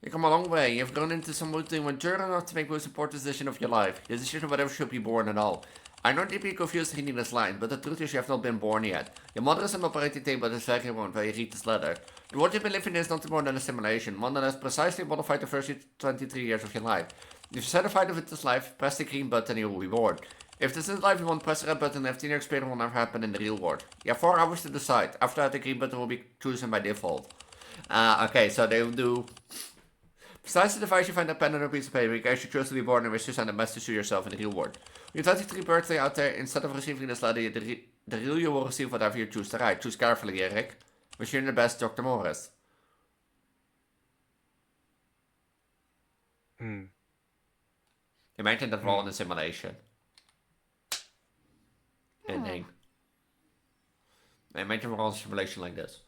[SPEAKER 1] You come a long way. You've grown into some routine when children enough to make the most important decision of your life. The decision of whatever should be born and all. I know deeply confused reading this line, but the truth is you have not been born yet. Your mother is an operating table that is very wrong where you read this letter. The world you've been living is nothing more than a simulation, one that has precisely modified the first 23 years of your life. If you're satisfied with this life, press the green button and you will be born. If this is life you want, press the red button and everything you experience will never happen in the real world. You have 4 hours to decide. After that, the green button will be chosen by default. Okay, so they will do... Besides the device you find a pen and a piece of paper, in case you choose to be born and wish to send a message to yourself in the real world. On your 23rd birthday out there, instead of receiving this letter, the real you will receive whatever you choose to write. Choose carefully, Eric. Wish you the best, Dr. Morris. Imagine that we're all in a simulation. Ending. Imagine we're all in a simulation like this.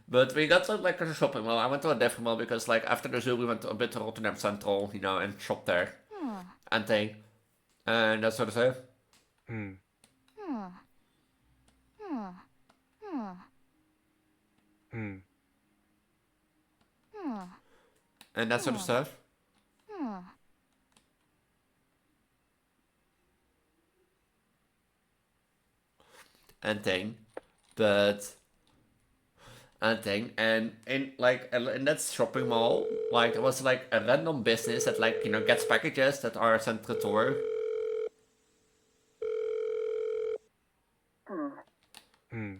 [SPEAKER 1] But we got like a shopping mall. I went to a different mall because like after the zoo we went a bit to Rotterdam Central, you know, and shopped there. And that sort of stuff. And that sort of stuff. And in like in that shopping mall, like it was like a random business that like, you know, gets packages that are sent to Tor.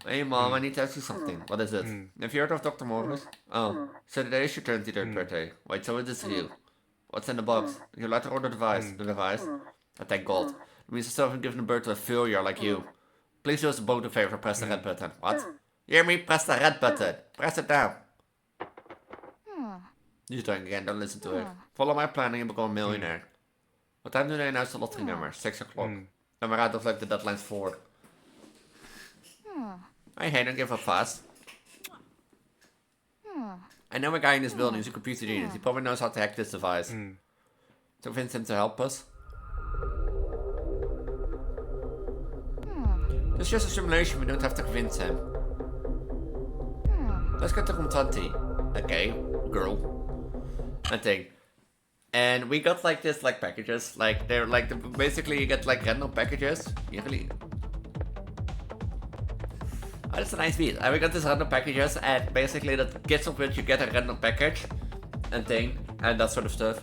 [SPEAKER 1] Hey mom, I need to ask you something. What is it? Have you heard of Dr. Morris? Oh, so today is your 23rd birthday. Wait, so it is real. What's in the box? Your letter or the device? The device? Oh, thank God. It means I still haven't given birth to a failure like you. Please do us both a favor, press the red button. What? You hear me? Press the red button. Press it down. She's doing again, don't listen to her. Follow my plan and you become a millionaire. What time do they announce the lottery number? 6 o'clock. And we're out of like the deadline's 4. Hey, don't give a fuss. I know a guy in this building who's a computer genius. He probably knows how to hack this device. So convince him to help us. It's just a simulation, we don't have to convince him. Let's get to room 20. Okay, girl. And we got like this like packages. Like they're like basically you get like random packages. You really... Oh, that's a nice beat. And we got this random packages and basically that gets of which you get a random package and that sort of stuff.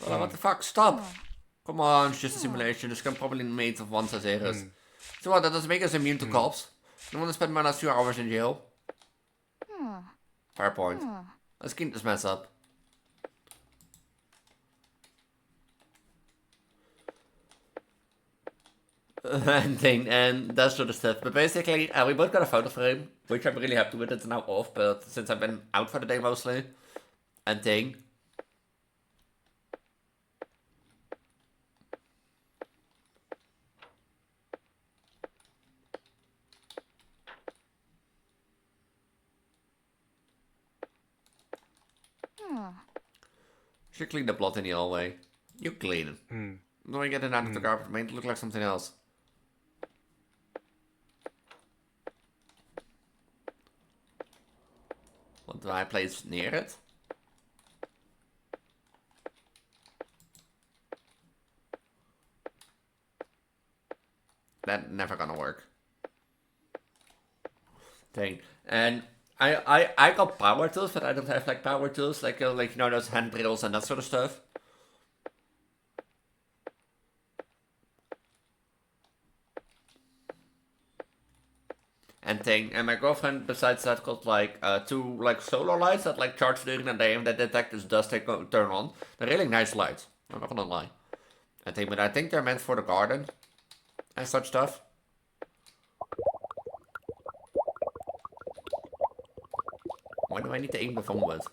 [SPEAKER 1] Well, what the fuck? Stop! Come on, it's just a simulation. This can probably be made of 1s and zeros. So what, that doesn't make us immune to cops. I don't want to spend my last few hours in jail. Fair point. Let's clean this mess up. And that sort of stuff. But basically, we both got a photo frame, which I'm really happy with. It's now off, but since I've been out for the day mostly. Should clean the plot in the hallway. You clean it. Don't get it out of the garbage, made it look like something else. do I place near it? That never gonna work. Thing. And I got power tools, but I don't have like power tools, like you know, those hand drills and that sort of stuff. And thing. And my girlfriend, besides that, got like 2 like solar lights that like charge during the day and that detect as dust they turn on. They're really nice lights. I'm not gonna lie. But I think they're meant for the garden and such stuff. Why do I need to aim the phone with?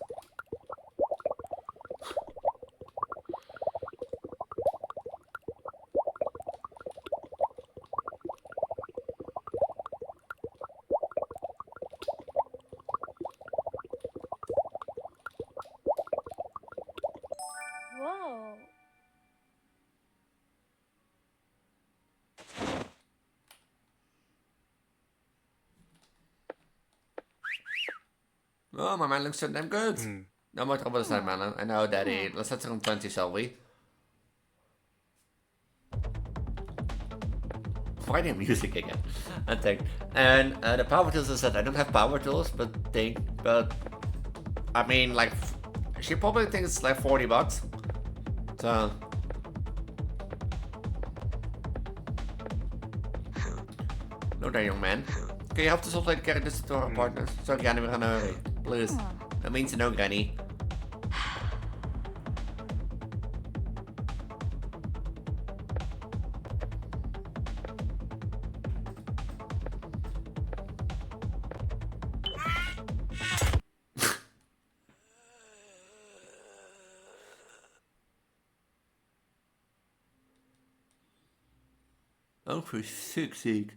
[SPEAKER 4] Whoa.
[SPEAKER 1] Oh, my man looks so damn good. No more trouble this time, man. I know, Daddy. Let's set it on 20, shall we? Why the music again? I think. And the power tools is that I don't have power tools, but I mean, like, she probably thinks it's like $40. So. No there, young man. Can you help us also carry this to our partners? Sorry, Granny, we're gonna hurry. Please. That means no, Granny. Oh, for fuck's sake.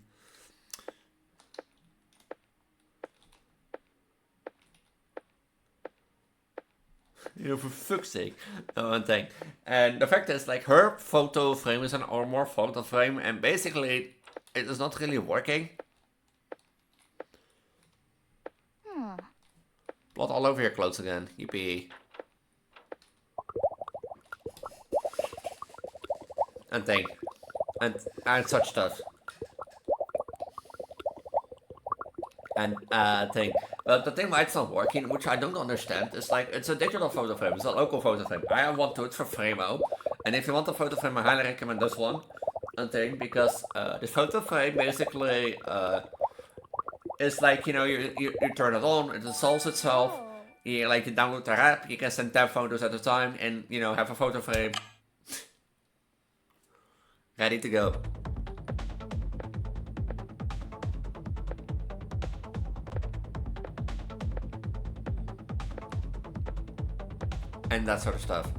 [SPEAKER 1] You know, for fuck's sake. No one thing. And the fact is, like, her photo frame is an armor photo frame, and basically, it is not really working. Blood all over your clothes again. Yippee. And thing. And such stuff. And thing. But the thing why it's not working, which I don't understand, is like, it's a digital photo frame, it's a local photo frame. I have one too, it's for Fremo. And if you want a photo frame, I highly recommend this one. And thing, because the photo frame basically is like, you know, you turn it on, it installs itself. You download the app, you can send 10 photos at a time, and you know, have a photo frame ready to go. And that sort of stuff.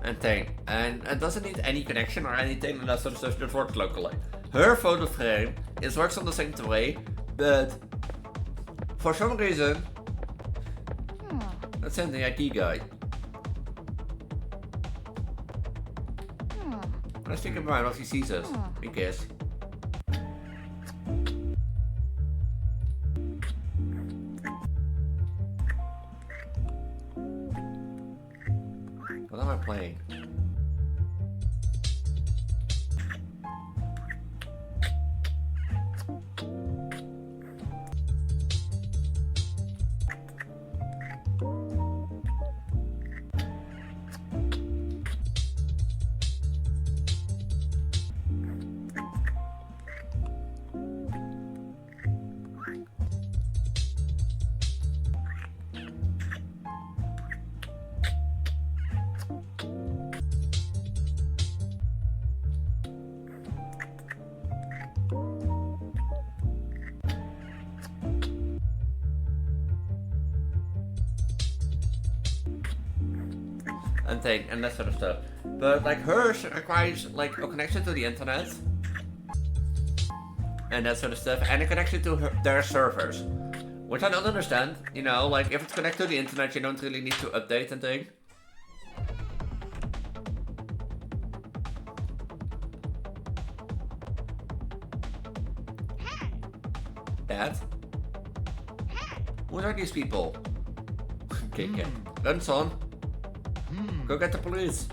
[SPEAKER 1] And thing. And it doesn't need any connection or anything, and that sort of stuff just works locally. Her photo frame works on the same way, but for some reason, let's send the IT guy. Let's think about if he sees us, I guess. What am I playing? And that sort of stuff. But like hers requires like a connection to the internet and that sort of stuff, and a connection to their servers, which I don't understand. You know, like if it's connected to the internet, you don't really need to update and thing. Dad? Who are these people? Okay, okay. Run, son. Go get the police.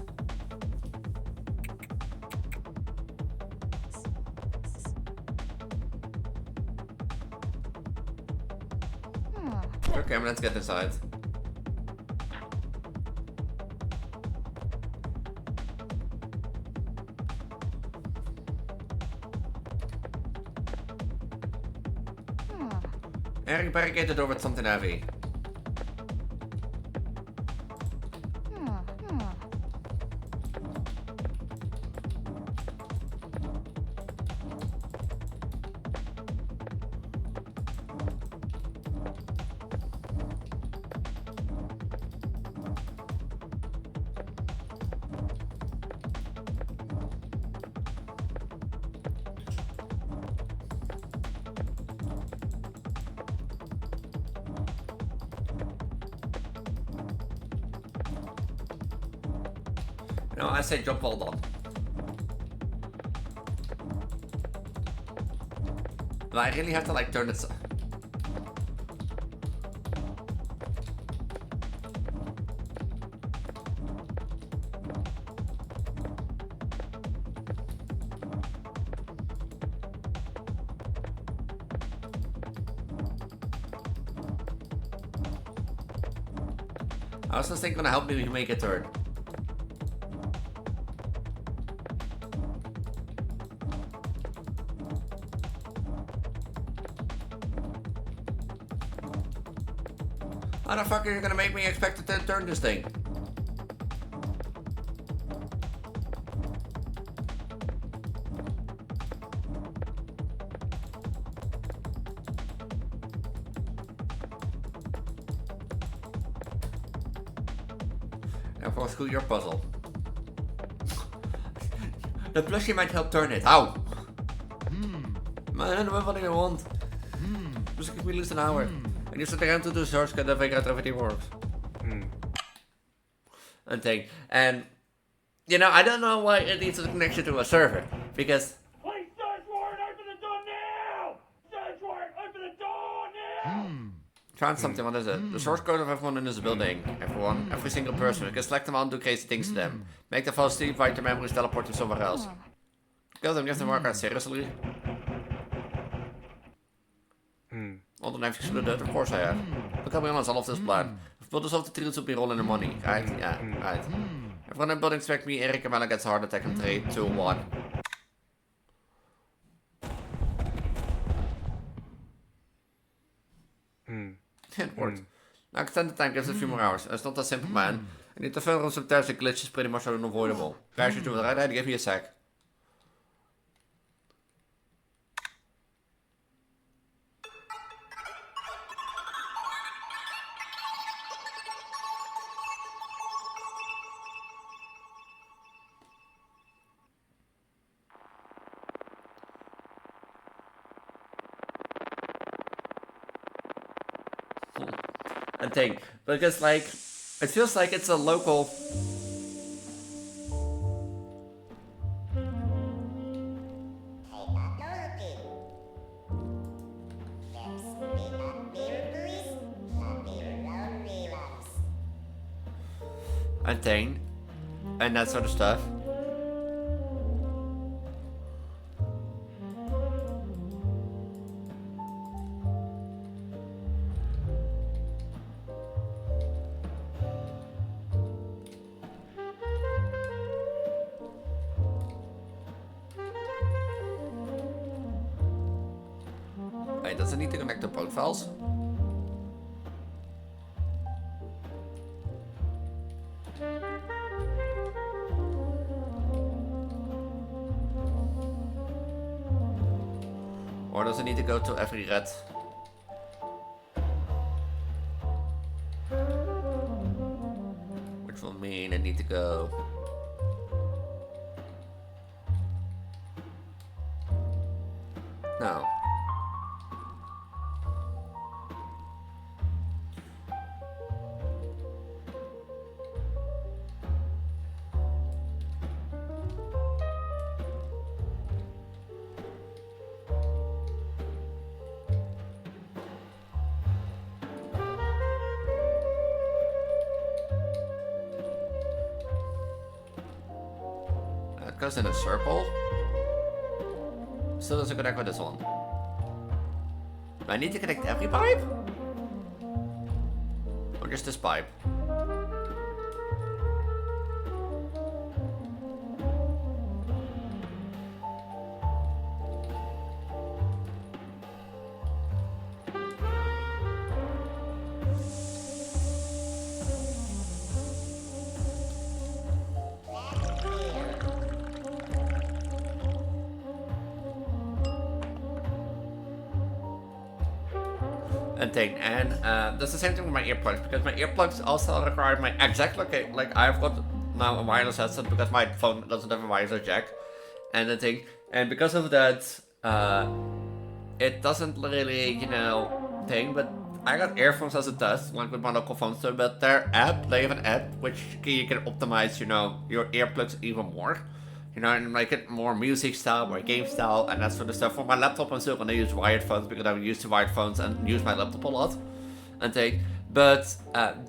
[SPEAKER 1] Okay, let's get inside. Eric barricade the door with something heavy. No, I say jump well done. But I really have to like turn it. I was just thinking gonna help me make a turn. How the fuck are you gonna make me expect to turn this thing? And for school your puzzle. The plushie might help turn it. Ow! Man, what do you want? Just give me at least an hour. And you sit around to do search and then figure out everything works. And thing. And you know, I don't know why it needs a connection to a server. Because
[SPEAKER 4] Please, search warrant, open the door now! Search warrant, open the door now!
[SPEAKER 1] Try something, what is it? The source code of everyone in this building. Every single person. You can select them out and do crazy things to them. Make them fall asleep, write their memories, teleport them somewhere else. Kill them, give them work out seriously. All the knives exploded, of course I have. Look how we honest all of this plan. I've built this off the trees will be rolling the money, right? Yeah, right. Everyone in the building expect me, Eric Kamala gets a heart attack in 3, 2, 1. It worked. Now extended time gives a few more hours. It's not that simple, man. I need to find some tests and glitches pretty much unavoidable. Guys, you do it right, give me a sec. And thing, because like, it feels like it's a local. And thing, and that sort of stuff. Wait, does it need to connect to both files? Or does it need to go to every red? Which will mean I need to go. No. goes in a circle. Still doesn't connect with this one. Do I need to connect every pipe? Or just this pipe? Thing, and that's the same thing with my earplugs, because my earplugs also require my exact location. Like, I've got now a wireless headset because my phone doesn't have a wireless jack, and the thing, and because of that, it doesn't really, you know, thing. But I got earphones as a test, like with my local phone store. But their app, they have an app which you can optimize, you know, your earplugs even more. You know, and make it more music style, more game style, and that sort of stuff. For my laptop, I'm still gonna use wired phones because I'm used to wired phones and use my laptop a lot. And thing. But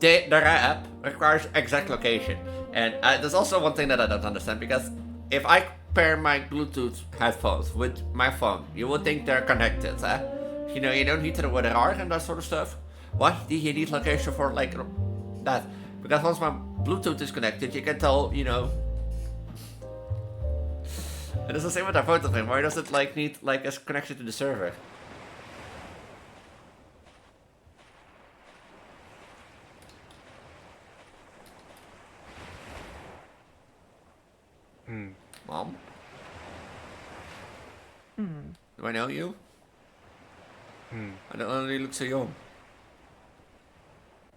[SPEAKER 1] their app requires exact location. And there's also one thing that I don't understand, because if I pair my Bluetooth headphones with my phone, you would think they're connected, eh? You know, you don't need to know where they are and that sort of stuff. Why do you need location for like that? Because once my Bluetooth is connected, you can tell, you know. And it's the same with our photo frame. Why does it like need like a connection to the server? Mom? Do I know you? I don't know, you look so young.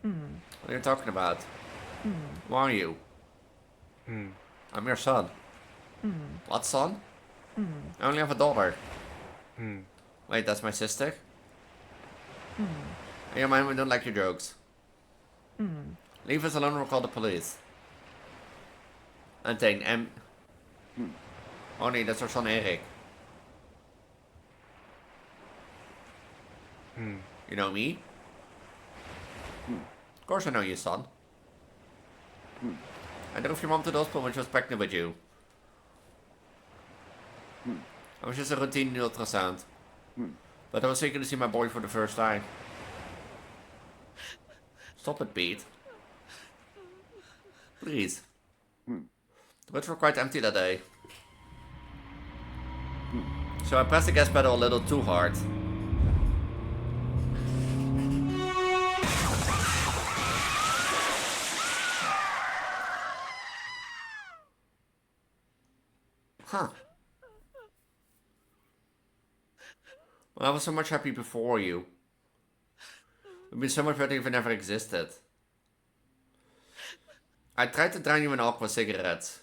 [SPEAKER 1] What are you talking about? Who are you? I'm your son. What son? I only have a daughter. Wait, that's my sister? Hey, your mind, we don't like your jokes. Leave us alone, we'll call the police. And then, oh nee, that's our son Erik. You know me? Of course I know you, son. I drove your mom to the hospital when she was pregnant with you. I was just a routine ultrasound. But I was eager to see my boy for the first time. Stop it, Pete. Please. The roads were quite empty that day. So I pressed the gas pedal a little too hard. Huh. Well, I was so much happy before you. It would be so much better if it never existed. I tried to drown you in aqua cigarettes.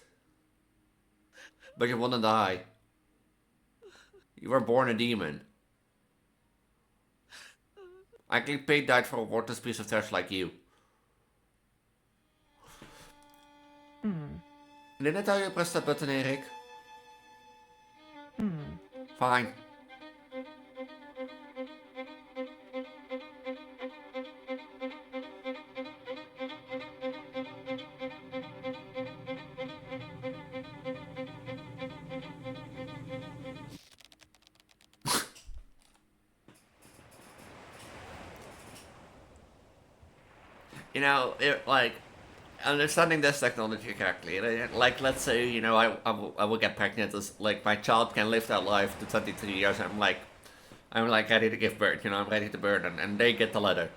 [SPEAKER 1] But you wouldn't die. You were born a demon. I think Pete died for a worthless piece of trash like you. Didn't I tell you to press that button, Erik? Fine. You know, understanding this technology correctly, like, let's say, you know, I will get pregnant, as, like, my child can live their life to 23 years, I'm like ready to give birth, you know, I'm ready to birth, and they get the letter.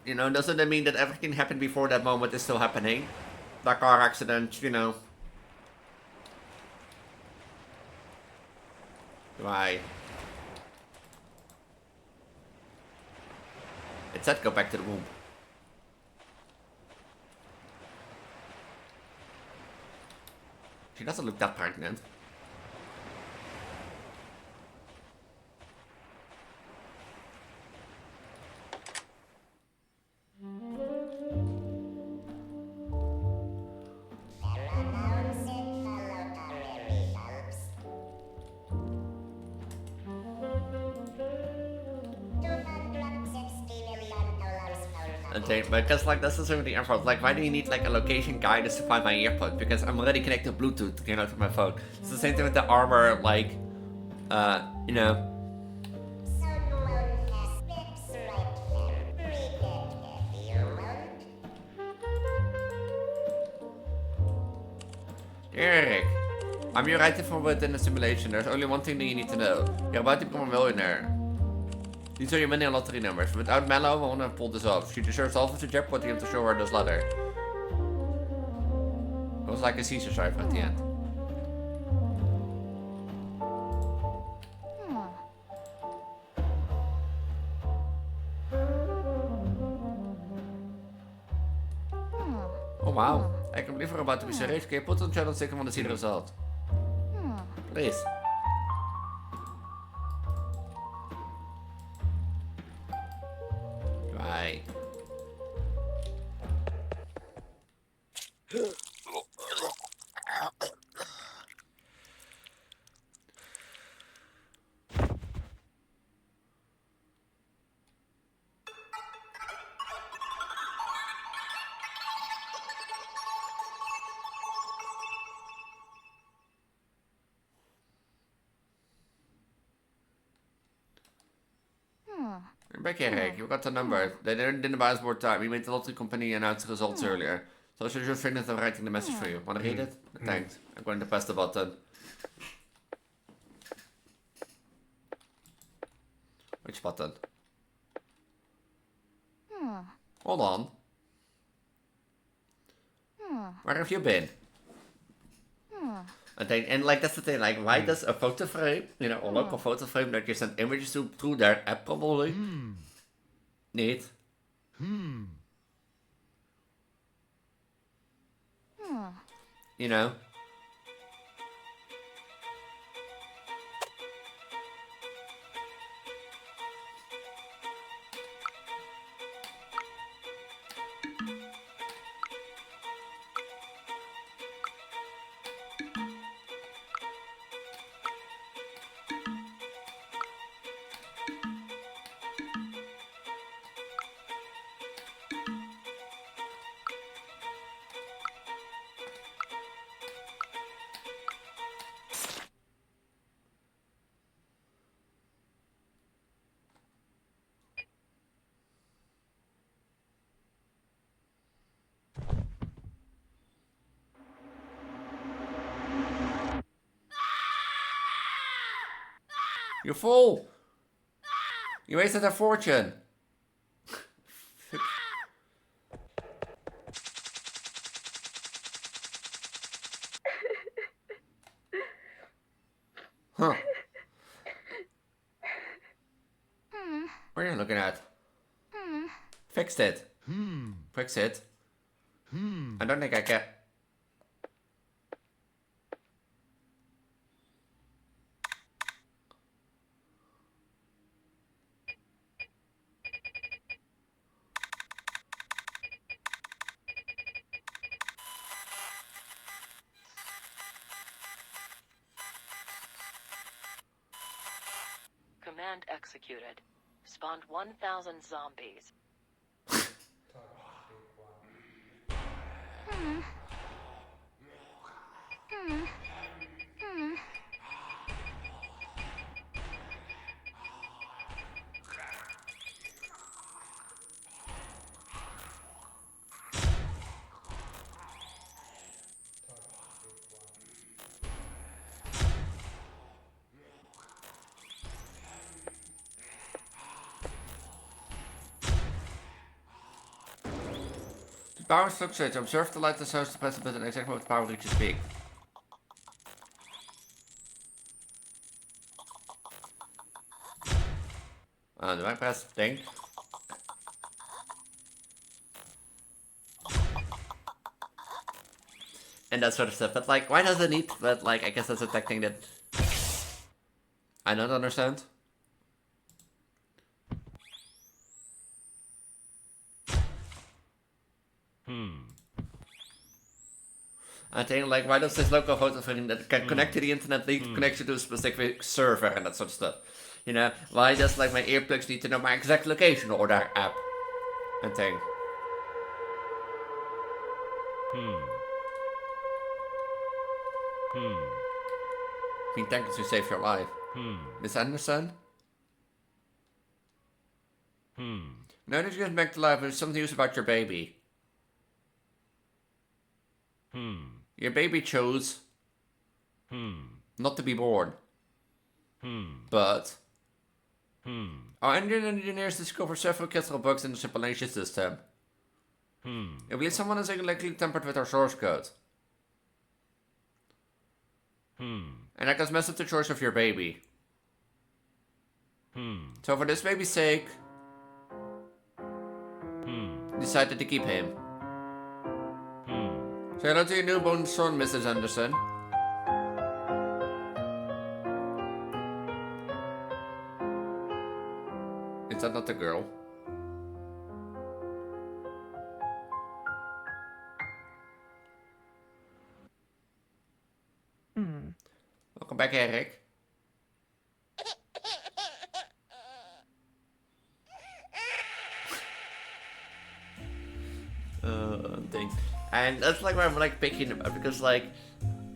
[SPEAKER 1] You know, doesn't that mean that everything happened before that moment is still happening? That car accident, you know. Why? It said go back to the womb. She doesn't look that pregnant. and thing, because like that's also the effort. Like, why do you need like a location guidance to find my earpod? Because I'm already connected to Bluetooth, you know, to my phone. It's the same thing with the armor, like, you know. Eric, I'm your writer for within the simulation. There's only one thing that you need to know. You're about to become a millionaire. These are your winning lottery numbers. Without Mello, we won't have pulled this off. She deserves all of the jeopardy to show her this letter. It was like a Caesar cipher at the end. Oh wow, I can believe we're about to be serious. Can you put on channel second want to see the result? Please. Right. Back here, Rick. You got the number. They didn't buy us more time. We made the lottery company announce the results earlier. So I should just finish writing the message for you. Wanna read it? Thanks. I'm going to press the button. Which button? Hold on. Where have you been? And like that's the thing, like why does a photo frame, you know, a local photo frame that you send images to through their app probably need? You know? You fool! You wasted a fortune! Huh. What are you looking at? Fixed it. Fix it. I don't think I can.
[SPEAKER 5] Command executed. Spawned 1,000 zombies.
[SPEAKER 1] Power fluctuates. Observe the light that shows to press the button exactly what power reaches peak. Do I press thing? And that sort of stuff. But like, why does it need? But like, I guess that's a tech thing that I don't understand. I think like, why does this local photo frame that can connect to the internet need to connect you to a specific server and that sort of stuff? You know, why does like my earplugs need to know my exact location or their app and thing? I mean, thank you to save your life. Miss Anderson? Now that you get back to life, there's some news about your baby. Your baby chose not to be born. But our engineers discovered several critical bugs in the simulation system. I believe someone has likely tampered with our source code. And that has messed up the choice of your baby. So for this baby's sake, decided to keep him. Say hello to your newborn son, Mrs. Anderson. Is that not the girl? Welcome back, Eric. Thing. And that's like where I'm like picking up, because like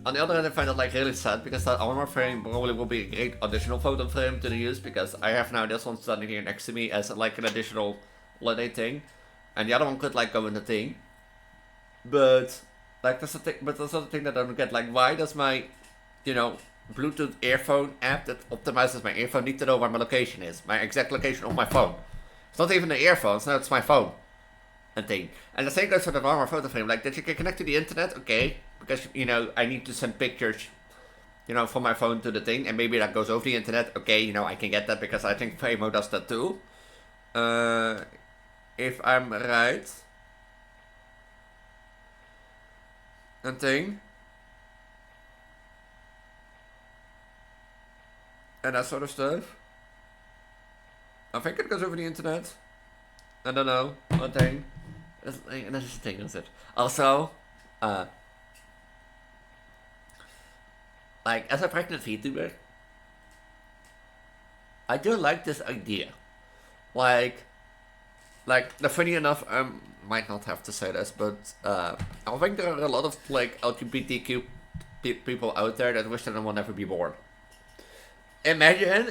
[SPEAKER 1] on the other hand I find it like really sad, because that armor frame probably will be a great additional photo frame to use, because I have now this one standing here next to me as like an additional holiday thing, and the other one could like go in the thing. But like that's the thing, but that's the other thing that I don't get, like why does my, you know, Bluetooth earphone app that optimizes my earphone need to know where my location is, my exact location on my phone? It's not even the earphones, now it's my phone. And thing. And the same goes for the normal photo frame. Like, that you can connect to the internet, okay, because, you know, I need to send pictures, you know, from my phone to the thing, and maybe that goes over the internet, okay, you know, I can get that, because I think Preggo does that too. If I'm right. And thing. And that sort of stuff. I think it goes over the internet. I don't know, one thing. That's the thing, is it? Also, like, as a pregnant Vtuber, I do like this idea. Like, funny enough, I might not have to say this, but, I think there are a lot of, like, LGBTQ people out there that wish that they will never be born. Imagine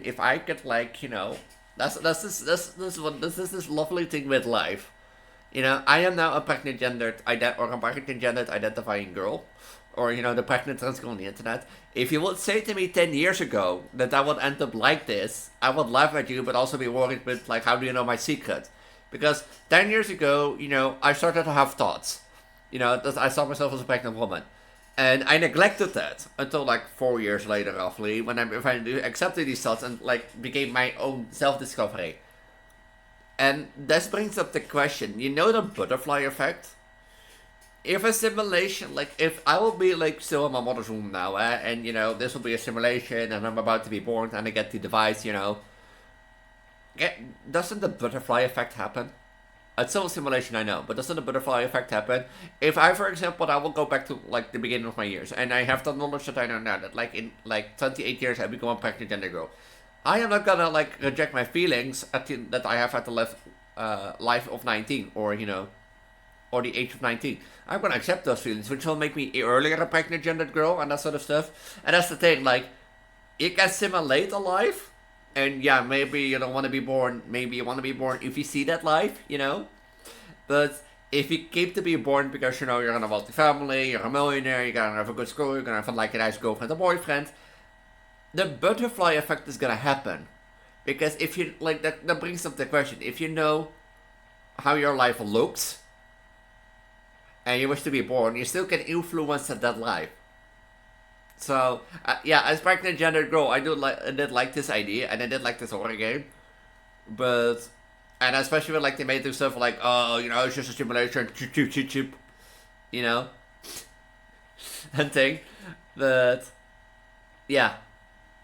[SPEAKER 1] if I could, like, you know, That's this lovely thing with life. You know, I am now a pregnant gendered identifying girl, or you know, the pregnant trans girl on the internet. If you would say to me 10 years ago that I would end up like this, I would laugh at you, but also be worried with like, how do you know my secret? Because 10 years ago, you know, I started to have thoughts. You know, that I saw myself as a pregnant woman. And I neglected that until like 4 years later, roughly, when I finally accepted these thoughts and like became my own self-discovery. And this brings up the question, you know, the butterfly effect? If a simulation, like if I will be like still in my mother's womb now, and you know, this will be a simulation and I'm about to be born and I get the device, you know, doesn't the butterfly effect happen? It's still a simulation, I know, but doesn't the butterfly effect happen? If I, for example, I will go back to like the beginning of my years, and I have the knowledge that I know now, that like in like 28 years I become a pregnant gender girl, I am not gonna like reject my feelings that I have at the life of 19, or you know, or the age of 19. I'm gonna accept those feelings, which will make me earlier a pregnant gendered girl and that sort of stuff. And that's the thing, like, you can simulate a life. And yeah, maybe you don't want to be born, maybe you want to be born if you see that life, you know? But if you keep to be born because, you know, you're in a wealthy family, you're a millionaire, you're gonna have a good school, you're gonna have like a nice girlfriend or boyfriend, the butterfly effect is gonna happen. Because if you, like, that brings up the question, if you know how your life looks, and you wish to be born, you still can influence that life. So, yeah, as pregnant gendered girl, I did like this idea, and I did like this horror game. But, and especially when, like, they made this stuff like, oh, you know, it's just a simulation, chip, you know, and thing. But, yeah,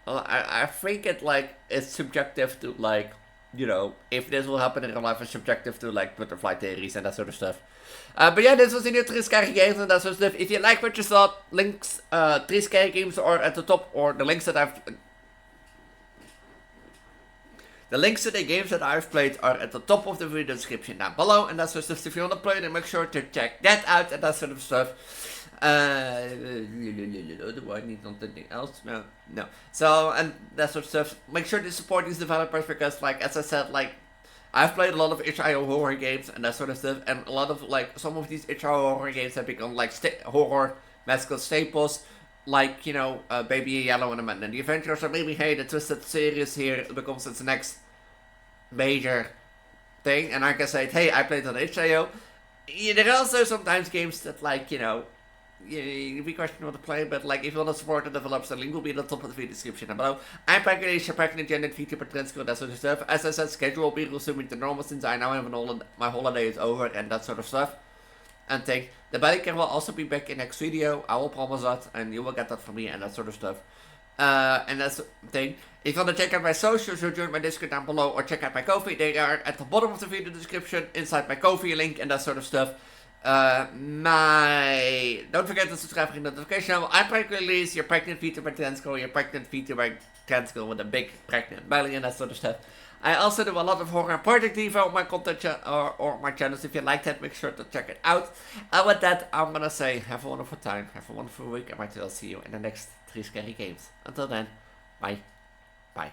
[SPEAKER 1] well, I think it's subjective to, like, you know, if this will happen in real life, it's subjective to, like, butterfly theories and that sort of stuff. But yeah, this was the new Transgender games and that sort of stuff. If you like what you saw, links, Transgender games are at the top, or the links that I've... The links to the games that I've played are at the top of the video description down below, and that sort of stuff. If you want to play them, make sure to check that out and that sort of stuff. Do I need something else? No. So, and that sort of stuff. Make sure to support these developers because, like, as I said, like, I've played a lot of itch.io horror games and that sort of stuff, and a lot of, like, some of these itch.io horror games have become, like, horror mascot staples, like, you know, Baby Yellow and the Adventures, or maybe, hey, the Twisted series here becomes its next major thing, and I can say, hey, I played on itch.io. There are also sometimes games that, like, you know, we question what to play, but like if you want to support the developers, the link will be at the top of the video description down below. I'm Preggo, Elise, Transgender, Vtuber, Transgender, that sort of stuff. As I said, schedule will be resuming to normal since I now have my holiday is over and that sort of stuff. And think the Bellycam will also be back in next video. I will promise that, and you will get that from me and that sort of stuff. And that's the thing. If you want to check out my socials, so join my Discord down below or check out my Ko-fi. They are at the bottom of the video description inside my Ko-fi link and that sort of stuff. Don't forget to subscribe to the notification channel. I'm Preggo, Elise, your pregnant Vtuber trans girl, your pregnant Vtuber trans girl with a big pregnant belly and that sort of stuff. I also do a lot of horror and project review on my content or my channels. If you like that, make sure to check it out. And with that, I'm gonna say have a wonderful time, have a wonderful week, and I'll see you in the next 3 scary games. Until then, bye. Bye.